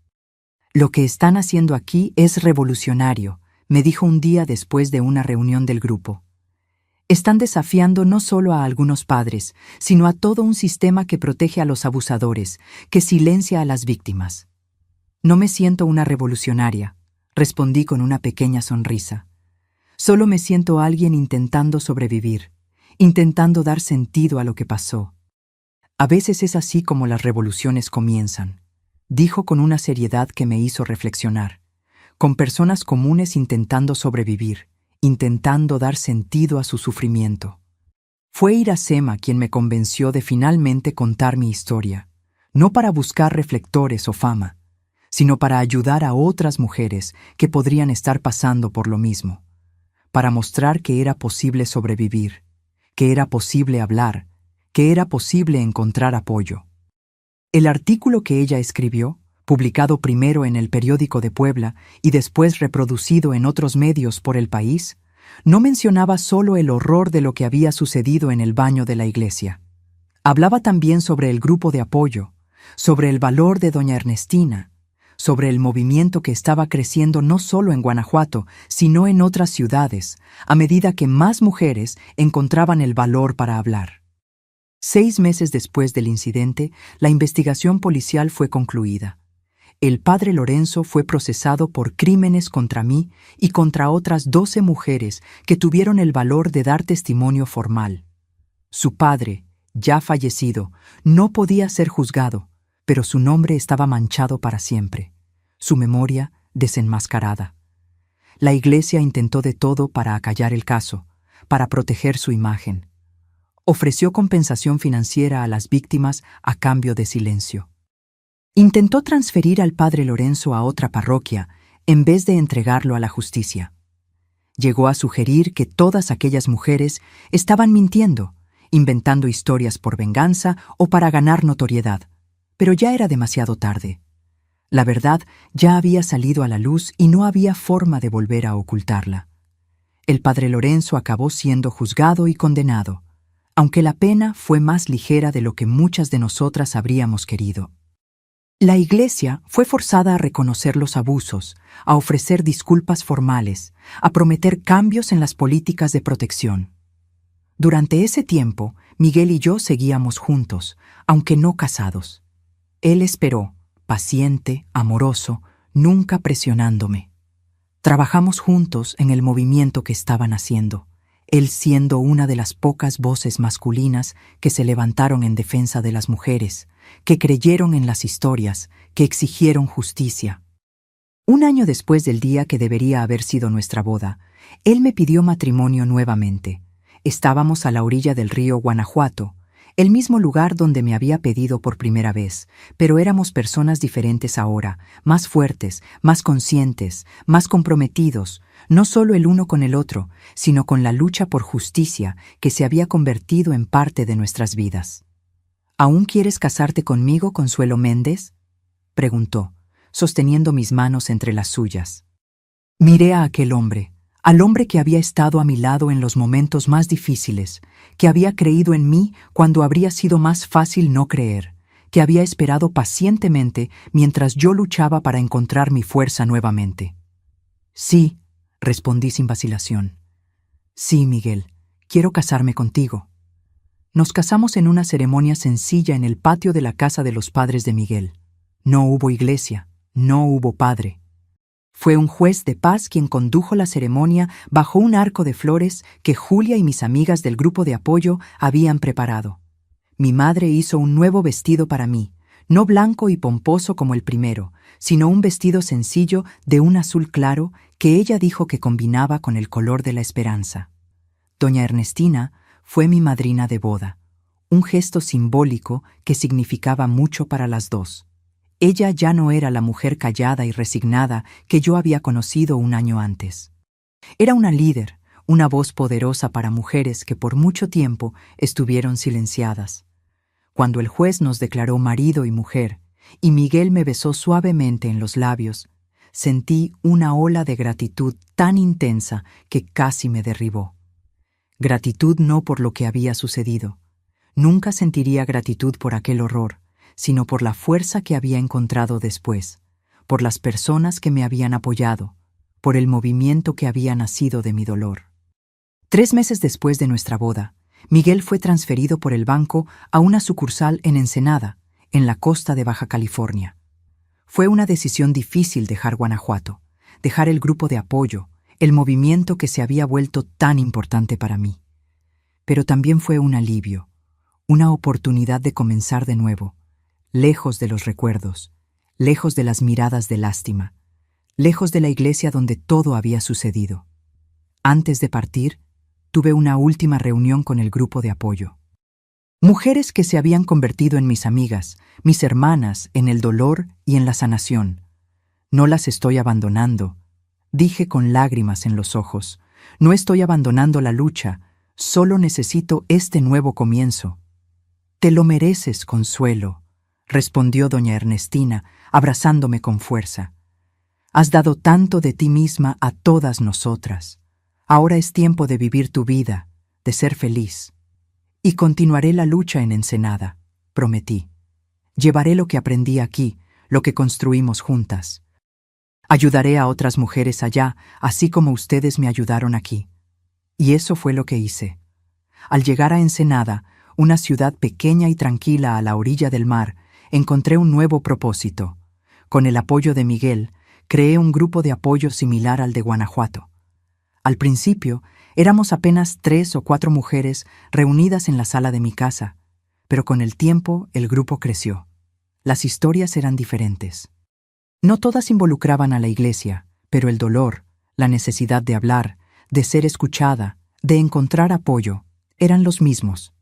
Lo que están haciendo aquí es revolucionario, me dijo un día después de una reunión del grupo. Están desafiando no solo a algunos padres, sino a todo un sistema que protege a los abusadores, que silencia a las víctimas. No me siento una revolucionaria, respondí con una pequeña sonrisa. Solo me siento alguien intentando sobrevivir, intentando dar sentido a lo que pasó. A veces es así como las revoluciones comienzan, dijo con una seriedad que me hizo reflexionar, con personas comunes intentando sobrevivir, intentando dar sentido a su sufrimiento. Fue Iracema quien me convenció de finalmente contar mi historia, no para buscar reflectores o fama, sino para ayudar a otras mujeres que podrían estar pasando por lo mismo, para mostrar que era posible sobrevivir, que era posible hablar, que era posible encontrar apoyo. El artículo que ella escribió, publicado primero en el periódico de Puebla y después reproducido en otros medios por el país, no mencionaba solo el horror de lo que había sucedido en el baño de la iglesia. Hablaba también sobre el grupo de apoyo, sobre el valor de doña Ernestina, sobre el movimiento que estaba creciendo no solo en Guanajuato, sino en otras ciudades, a medida que más mujeres encontraban el valor para hablar. 6 meses después del incidente, la investigación policial fue concluida. El padre Lorenzo fue procesado por crímenes contra mí y contra otras 12 mujeres que tuvieron el valor de dar testimonio formal. Su padre, ya fallecido, no podía ser juzgado, pero su nombre estaba manchado para siempre, su memoria desenmascarada. La iglesia intentó de todo para acallar el caso, para proteger su imagen. Ofreció compensación financiera a las víctimas a cambio de silencio. Intentó transferir al padre Lorenzo a otra parroquia en vez de entregarlo a la justicia. Llegó a sugerir que todas aquellas mujeres estaban mintiendo, inventando historias por venganza o para ganar notoriedad, pero ya era demasiado tarde. La verdad ya había salido a la luz y no había forma de volver a ocultarla. El padre Lorenzo acabó siendo juzgado y condenado, aunque la pena fue más ligera de lo que muchas de nosotras habríamos querido. La iglesia fue forzada a reconocer los abusos, a ofrecer disculpas formales, a prometer cambios en las políticas de protección. Durante ese tiempo, Miguel y yo seguíamos juntos, aunque no casados. Él esperó, paciente, amoroso, nunca presionándome. Trabajamos juntos en el movimiento que estaban haciendo, él siendo una de las pocas voces masculinas que se levantaron en defensa de las mujeres, que creyeron en las historias, que exigieron justicia. 1 año después del día que debería haber sido nuestra boda, él me pidió matrimonio nuevamente. Estábamos a la orilla del río Guanajuato, el mismo lugar donde me había pedido por primera vez, pero éramos personas diferentes ahora, más fuertes, más conscientes, más comprometidos, no solo el uno con el otro, sino con la lucha por justicia que se había convertido en parte de nuestras vidas. ¿Aún quieres casarte conmigo, Consuelo Méndez?, preguntó, sosteniendo mis manos entre las suyas. Miré a aquel hombre, al hombre que había estado a mi lado en los momentos más difíciles, que había creído en mí cuando habría sido más fácil no creer, que había esperado pacientemente mientras yo luchaba para encontrar mi fuerza nuevamente. Sí, respondí sin vacilación. Sí, Miguel, quiero casarme contigo. Nos casamos en una ceremonia sencilla en el patio de la casa de los padres de Miguel. No hubo iglesia, no hubo padre. Fue un juez de paz quien condujo la ceremonia bajo un arco de flores que Julia y mis amigas del grupo de apoyo habían preparado. Mi madre hizo un nuevo vestido para mí, no blanco y pomposo como el primero, sino un vestido sencillo de un azul claro que ella dijo que combinaba con el color de la esperanza. Doña Ernestina fue mi madrina de boda, un gesto simbólico que significaba mucho para las dos. Ella ya no era la mujer callada y resignada que yo había conocido un año antes. Era una líder, una voz poderosa para mujeres que por mucho tiempo estuvieron silenciadas. Cuando el juez nos declaró marido y mujer, y Miguel me besó suavemente en los labios, sentí una ola de gratitud tan intensa que casi me derribó. Gratitud no por lo que había sucedido. Nunca sentiría gratitud por aquel horror, sino por la fuerza que había encontrado después, por las personas que me habían apoyado, por el movimiento que había nacido de mi dolor. 3 meses después de nuestra boda, Miguel fue transferido por el banco a una sucursal en Ensenada, en la costa de Baja California. Fue una decisión difícil dejar Guanajuato, dejar el grupo de apoyo, el movimiento que se había vuelto tan importante para mí. Pero también fue un alivio, una oportunidad de comenzar de nuevo, lejos de los recuerdos, lejos de las miradas de lástima, lejos de la iglesia donde todo había sucedido. Antes de partir, tuve una última reunión con el grupo de apoyo. Mujeres que se habían convertido en mis amigas, mis hermanas en el dolor y en la sanación. No las estoy abandonando, dije con lágrimas en los ojos. No estoy abandonando la lucha, solo necesito este nuevo comienzo. Te lo mereces, Consuelo, respondió doña Ernestina, abrazándome con fuerza. Has dado tanto de ti misma a todas nosotras. Ahora es tiempo de vivir tu vida, de ser feliz. Y continuaré la lucha en Ensenada, prometí. Llevaré lo que aprendí aquí, lo que construimos juntas. Ayudaré a otras mujeres allá, así como ustedes me ayudaron aquí. Y eso fue lo que hice. Al llegar a Ensenada, una ciudad pequeña y tranquila a la orilla del mar, encontré un nuevo propósito. Con el apoyo de Miguel, creé un grupo de apoyo similar al de Guanajuato. Al principio, éramos apenas 3 o 4 mujeres reunidas en la sala de mi casa, pero con el tiempo el grupo creció. Las historias eran diferentes. No todas involucraban a la iglesia, pero el dolor, la necesidad de hablar, de ser escuchada, de encontrar apoyo, eran los mismos.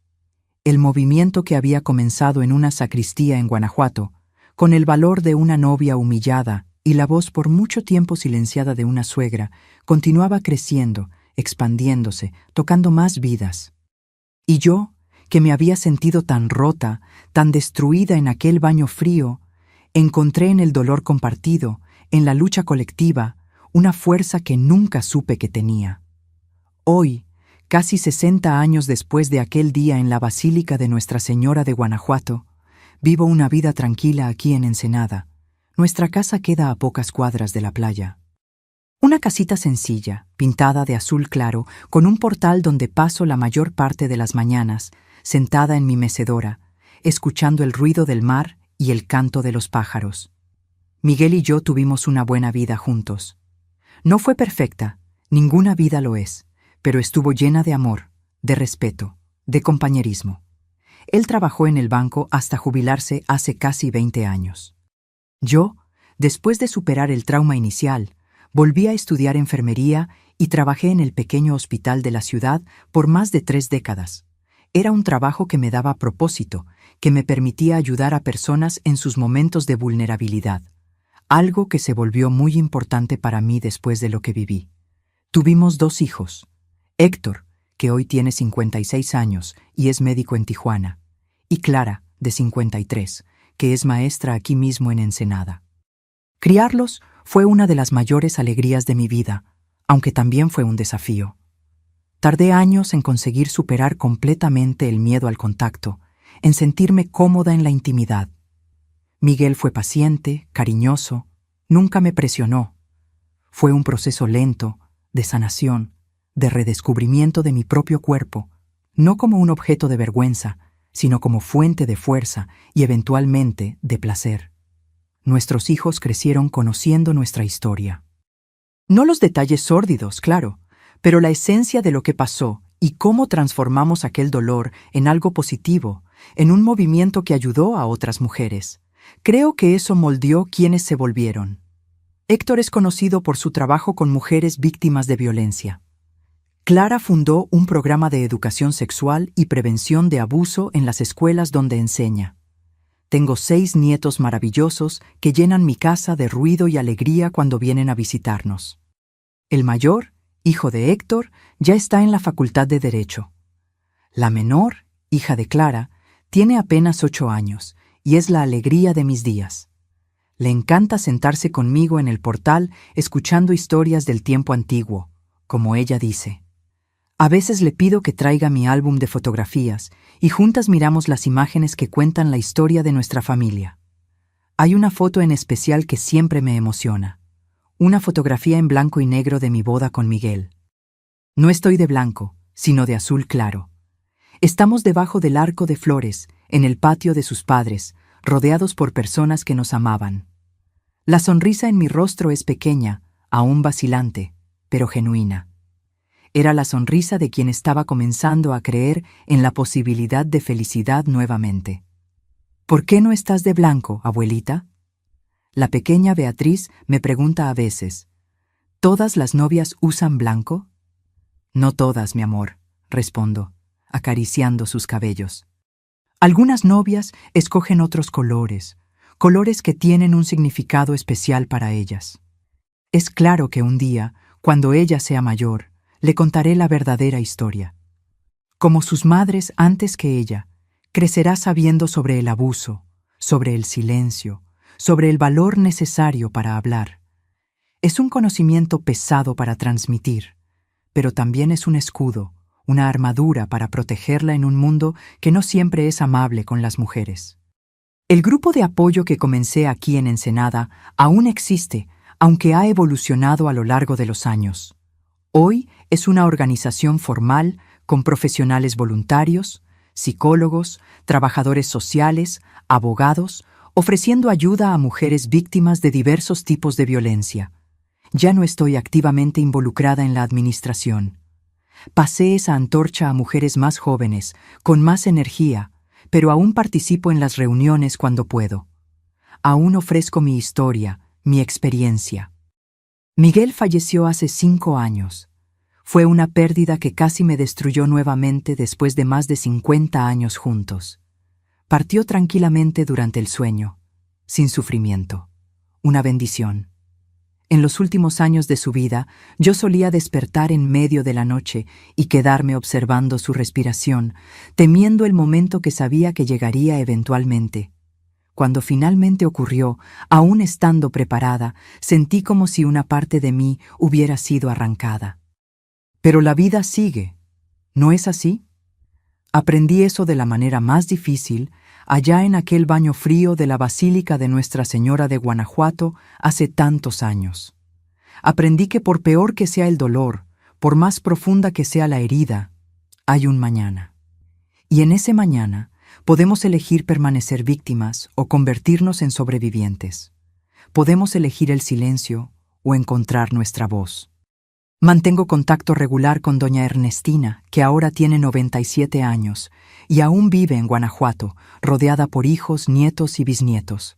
El movimiento que había comenzado en una sacristía en Guanajuato, con el valor de una novia humillada y la voz por mucho tiempo silenciada de una suegra, continuaba creciendo, expandiéndose, tocando más vidas. Y yo, que me había sentido tan rota, tan destruida en aquel baño frío, encontré en el dolor compartido, en la lucha colectiva, una fuerza que nunca supe que tenía. Hoy, casi 60 años después de aquel día en la Basílica de Nuestra Señora de Guanajuato, vivo una vida tranquila aquí en Ensenada. Nuestra casa queda a pocas cuadras de la playa. Una casita sencilla, pintada de azul claro, con un portal donde paso la mayor parte de las mañanas, sentada en mi mecedora, escuchando el ruido del mar y el canto de los pájaros. Miguel y yo tuvimos una buena vida juntos. No fue perfecta, ninguna vida lo es, pero estuvo llena de amor, de respeto, de compañerismo. Él trabajó en el banco hasta jubilarse hace casi 20 años. Yo, después de superar el trauma inicial, volví a estudiar enfermería y trabajé en el pequeño hospital de la ciudad por más de 3 décadas. Era un trabajo que me daba propósito, que me permitía ayudar a personas en sus momentos de vulnerabilidad, algo que se volvió muy importante para mí después de lo que viví. Tuvimos 2 hijos, Héctor, que hoy tiene 56 años y es médico en Tijuana, y Clara, de 53, que es maestra aquí mismo en Ensenada. Criarlos fue una de las mayores alegrías de mi vida, aunque también fue un desafío. Tardé años en conseguir superar completamente el miedo al contacto, en sentirme cómoda en la intimidad. Miguel fue paciente, cariñoso, nunca me presionó. Fue un proceso lento, de sanación, de redescubrimiento de mi propio cuerpo, no como un objeto de vergüenza, sino como fuente de fuerza y eventualmente de placer. Nuestros hijos crecieron conociendo nuestra historia. No los detalles sórdidos, claro, pero la esencia de lo que pasó y cómo transformamos aquel dolor en algo positivo, en un movimiento que ayudó a otras mujeres. Creo que eso moldeó quienes se volvieron. Héctor es conocido por su trabajo con mujeres víctimas de violencia. Clara fundó un programa de educación sexual y prevención de abuso en las escuelas donde enseña. Tengo 6 nietos maravillosos que llenan mi casa de ruido y alegría cuando vienen a visitarnos. El mayor, hijo de Héctor, ya está en la Facultad de Derecho. La menor, hija de Clara, tiene apenas 8 años y es la alegría de mis días. Le encanta sentarse conmigo en el portal escuchando historias del tiempo antiguo, como ella dice. A veces le pido que traiga mi álbum de fotografías y juntas miramos las imágenes que cuentan la historia de nuestra familia. Hay una foto en especial que siempre me emociona. Una fotografía en blanco y negro de mi boda con Miguel. No estoy de blanco, sino de azul claro. Estamos debajo del arco de flores, en el patio de sus padres, rodeados por personas que nos amaban. La sonrisa en mi rostro es pequeña, aún vacilante, pero genuina. Era la sonrisa de quien estaba comenzando a creer en la posibilidad de felicidad nuevamente. ¿Por qué no estás de blanco, abuelita? La pequeña Beatriz me pregunta a veces, ¿todas las novias usan blanco? No todas, mi amor, respondo, acariciando sus cabellos. Algunas novias escogen otros colores, colores que tienen un significado especial para ellas. Es claro que un día, cuando ella sea mayor, le contaré la verdadera historia. Como sus madres antes que ella, crecerá sabiendo sobre el abuso, sobre el silencio, sobre el valor necesario para hablar. Es un conocimiento pesado para transmitir, pero también es un escudo, una armadura para protegerla en un mundo que no siempre es amable con las mujeres. El grupo de apoyo que comencé aquí en Ensenada aún existe, aunque ha evolucionado a lo largo de los años. Hoy es una organización formal con profesionales voluntarios, psicólogos, trabajadores sociales, abogados, ofreciendo ayuda a mujeres víctimas de diversos tipos de violencia. Ya no estoy activamente involucrada en la administración. Pasé esa antorcha a mujeres más jóvenes, con más energía, pero aún participo en las reuniones cuando puedo. Aún ofrezco mi historia, mi experiencia. Miguel falleció hace 5 años. Fue una pérdida que casi me destruyó nuevamente después de más de 50 años juntos. Partió tranquilamente durante el sueño, sin sufrimiento. Una bendición. En los últimos años de su vida, yo solía despertar en medio de la noche y quedarme observando su respiración, temiendo el momento que sabía que llegaría eventualmente. Cuando finalmente ocurrió, aún estando preparada, sentí como si una parte de mí hubiera sido arrancada. Pero la vida sigue, ¿no es así? Aprendí eso de la manera más difícil, allá en aquel baño frío de la Basílica de Nuestra Señora de Guanajuato hace tantos años. Aprendí que por peor que sea el dolor, por más profunda que sea la herida, hay un mañana. Y en ese mañana, podemos elegir permanecer víctimas o convertirnos en sobrevivientes. Podemos elegir el silencio o encontrar nuestra voz. Mantengo contacto regular con doña Ernestina, que ahora tiene 97 años, y aún vive en Guanajuato, rodeada por hijos, nietos y bisnietos.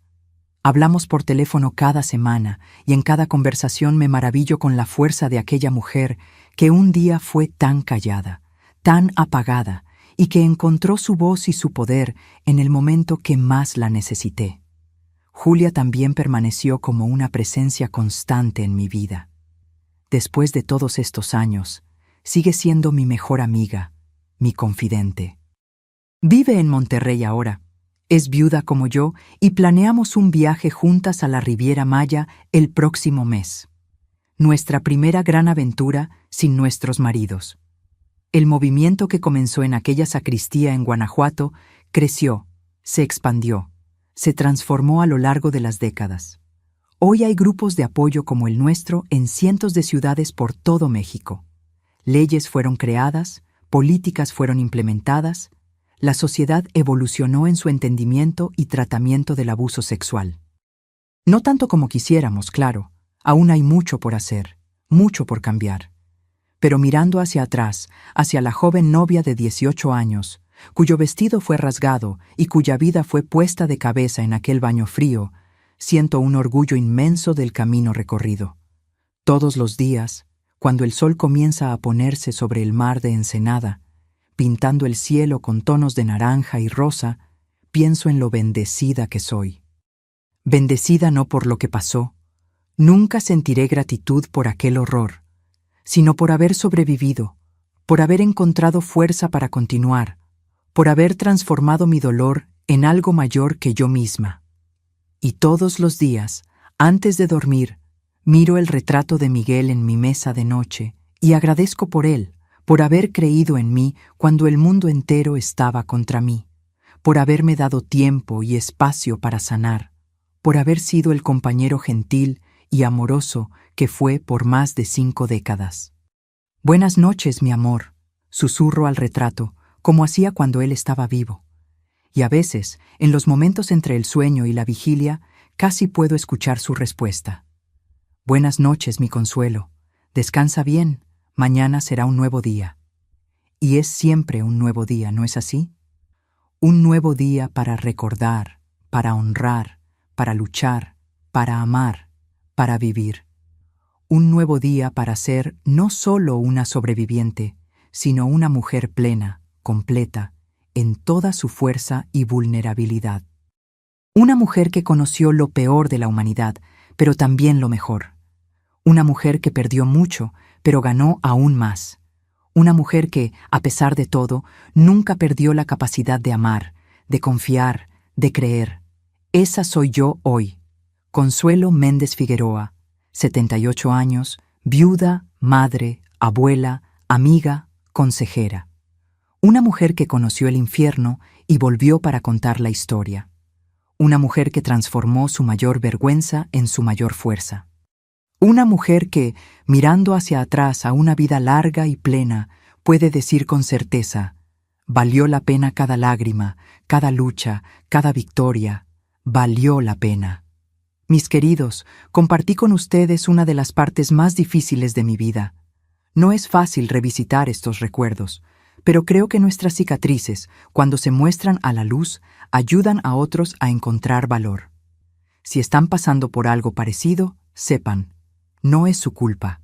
Hablamos por teléfono cada semana, y en cada conversación me maravillo con la fuerza de aquella mujer que un día fue tan callada, tan apagada, y que encontró su voz y su poder en el momento que más la necesité. Julia también permaneció como una presencia constante en mi vida. Después de todos estos años, sigue siendo mi mejor amiga, mi confidente. Vive en Monterrey ahora, es viuda como yo y planeamos un viaje juntas a la Riviera Maya el próximo mes. Nuestra primera gran aventura sin nuestros maridos. El movimiento que comenzó en aquella sacristía en Guanajuato creció, se expandió, se transformó a lo largo de las décadas. Hoy hay grupos de apoyo como el nuestro en cientos de ciudades por todo México. Leyes fueron creadas, políticas fueron implementadas, la sociedad evolucionó en su entendimiento y tratamiento del abuso sexual. No tanto como quisiéramos, claro, aún hay mucho por hacer, mucho por cambiar. Pero mirando hacia atrás, hacia la joven novia de 18 años, cuyo vestido fue rasgado y cuya vida fue puesta de cabeza en aquel baño frío, siento un orgullo inmenso del camino recorrido. Todos los días, cuando el sol comienza a ponerse sobre el mar de Ensenada, pintando el cielo con tonos de naranja y rosa, pienso en lo bendecida que soy. Bendecida no por lo que pasó, nunca sentiré gratitud por aquel horror, sino por haber sobrevivido, por haber encontrado fuerza para continuar, por haber transformado mi dolor en algo mayor que yo misma. Y todos los días, antes de dormir, miro el retrato de Miguel en mi mesa de noche y agradezco por él, por haber creído en mí cuando el mundo entero estaba contra mí, por haberme dado tiempo y espacio para sanar, por haber sido el compañero gentil y amoroso que fue por más de 5 décadas. Buenas noches, mi amor, susurro al retrato, como hacía cuando él estaba vivo. Y a veces, en los momentos entre el sueño y la vigilia, casi puedo escuchar su respuesta. Buenas noches, mi consuelo. Descansa bien, mañana será un nuevo día. Y es siempre un nuevo día, ¿no es así? Un nuevo día para recordar, para honrar, para luchar, para amar, para vivir. Un nuevo día para ser no solo una sobreviviente, sino una mujer plena, completa, en toda su fuerza y vulnerabilidad. Una mujer que conoció lo peor de la humanidad, pero también lo mejor. Una mujer que perdió mucho, pero ganó aún más. Una mujer que, a pesar de todo, nunca perdió la capacidad de amar, de confiar, de creer. Esa soy yo hoy. Consuelo Méndez Figueroa, 78 años, viuda, madre, abuela, amiga, consejera. Una mujer que conoció el infierno y volvió para contar la historia. Una mujer que transformó su mayor vergüenza en su mayor fuerza. Una mujer que, mirando hacia atrás a una vida larga y plena, puede decir con certeza: valió la pena cada lágrima, cada lucha, cada victoria, valió la pena. Mis queridos, compartí con ustedes una de las partes más difíciles de mi vida. No es fácil revisitar estos recuerdos, pero creo que nuestras cicatrices, cuando se muestran a la luz, ayudan a otros a encontrar valor. Si están pasando por algo parecido, sepan, no es su culpa.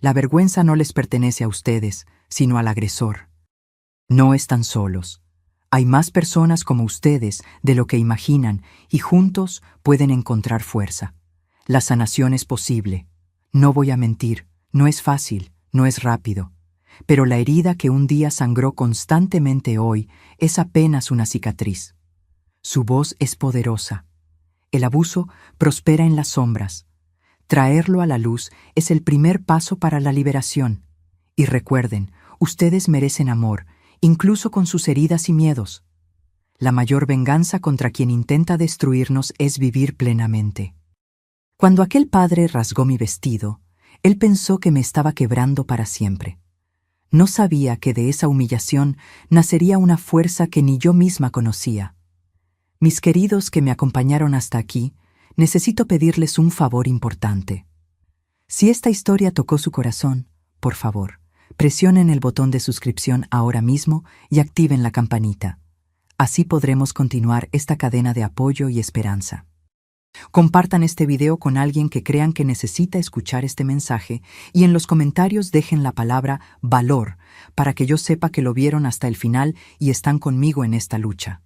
La vergüenza no les pertenece a ustedes, sino al agresor. No están solos. Hay más personas como ustedes de lo que imaginan y juntos pueden encontrar fuerza. La sanación es posible. No voy a mentir, no es fácil, no es rápido. Pero la herida que un día sangró constantemente hoy es apenas una cicatriz. Su voz es poderosa. El abuso prospera en las sombras. Traerlo a la luz es el primer paso para la liberación. Y recuerden, ustedes merecen amor, incluso con sus heridas y miedos. La mayor venganza contra quien intenta destruirnos es vivir plenamente. Cuando aquel padre rasgó mi vestido, él pensó que me estaba quebrando para siempre. No sabía que de esa humillación nacería una fuerza que ni yo misma conocía. Mis queridos que me acompañaron hasta aquí, necesito pedirles un favor importante. Si esta historia tocó su corazón, por favor, presionen el botón de suscripción ahora mismo y activen la campanita. Así podremos continuar esta cadena de apoyo y esperanza. Compartan este video con alguien que crean que necesita escuchar este mensaje y en los comentarios dejen la palabra valor para que yo sepa que lo vieron hasta el final y están conmigo en esta lucha.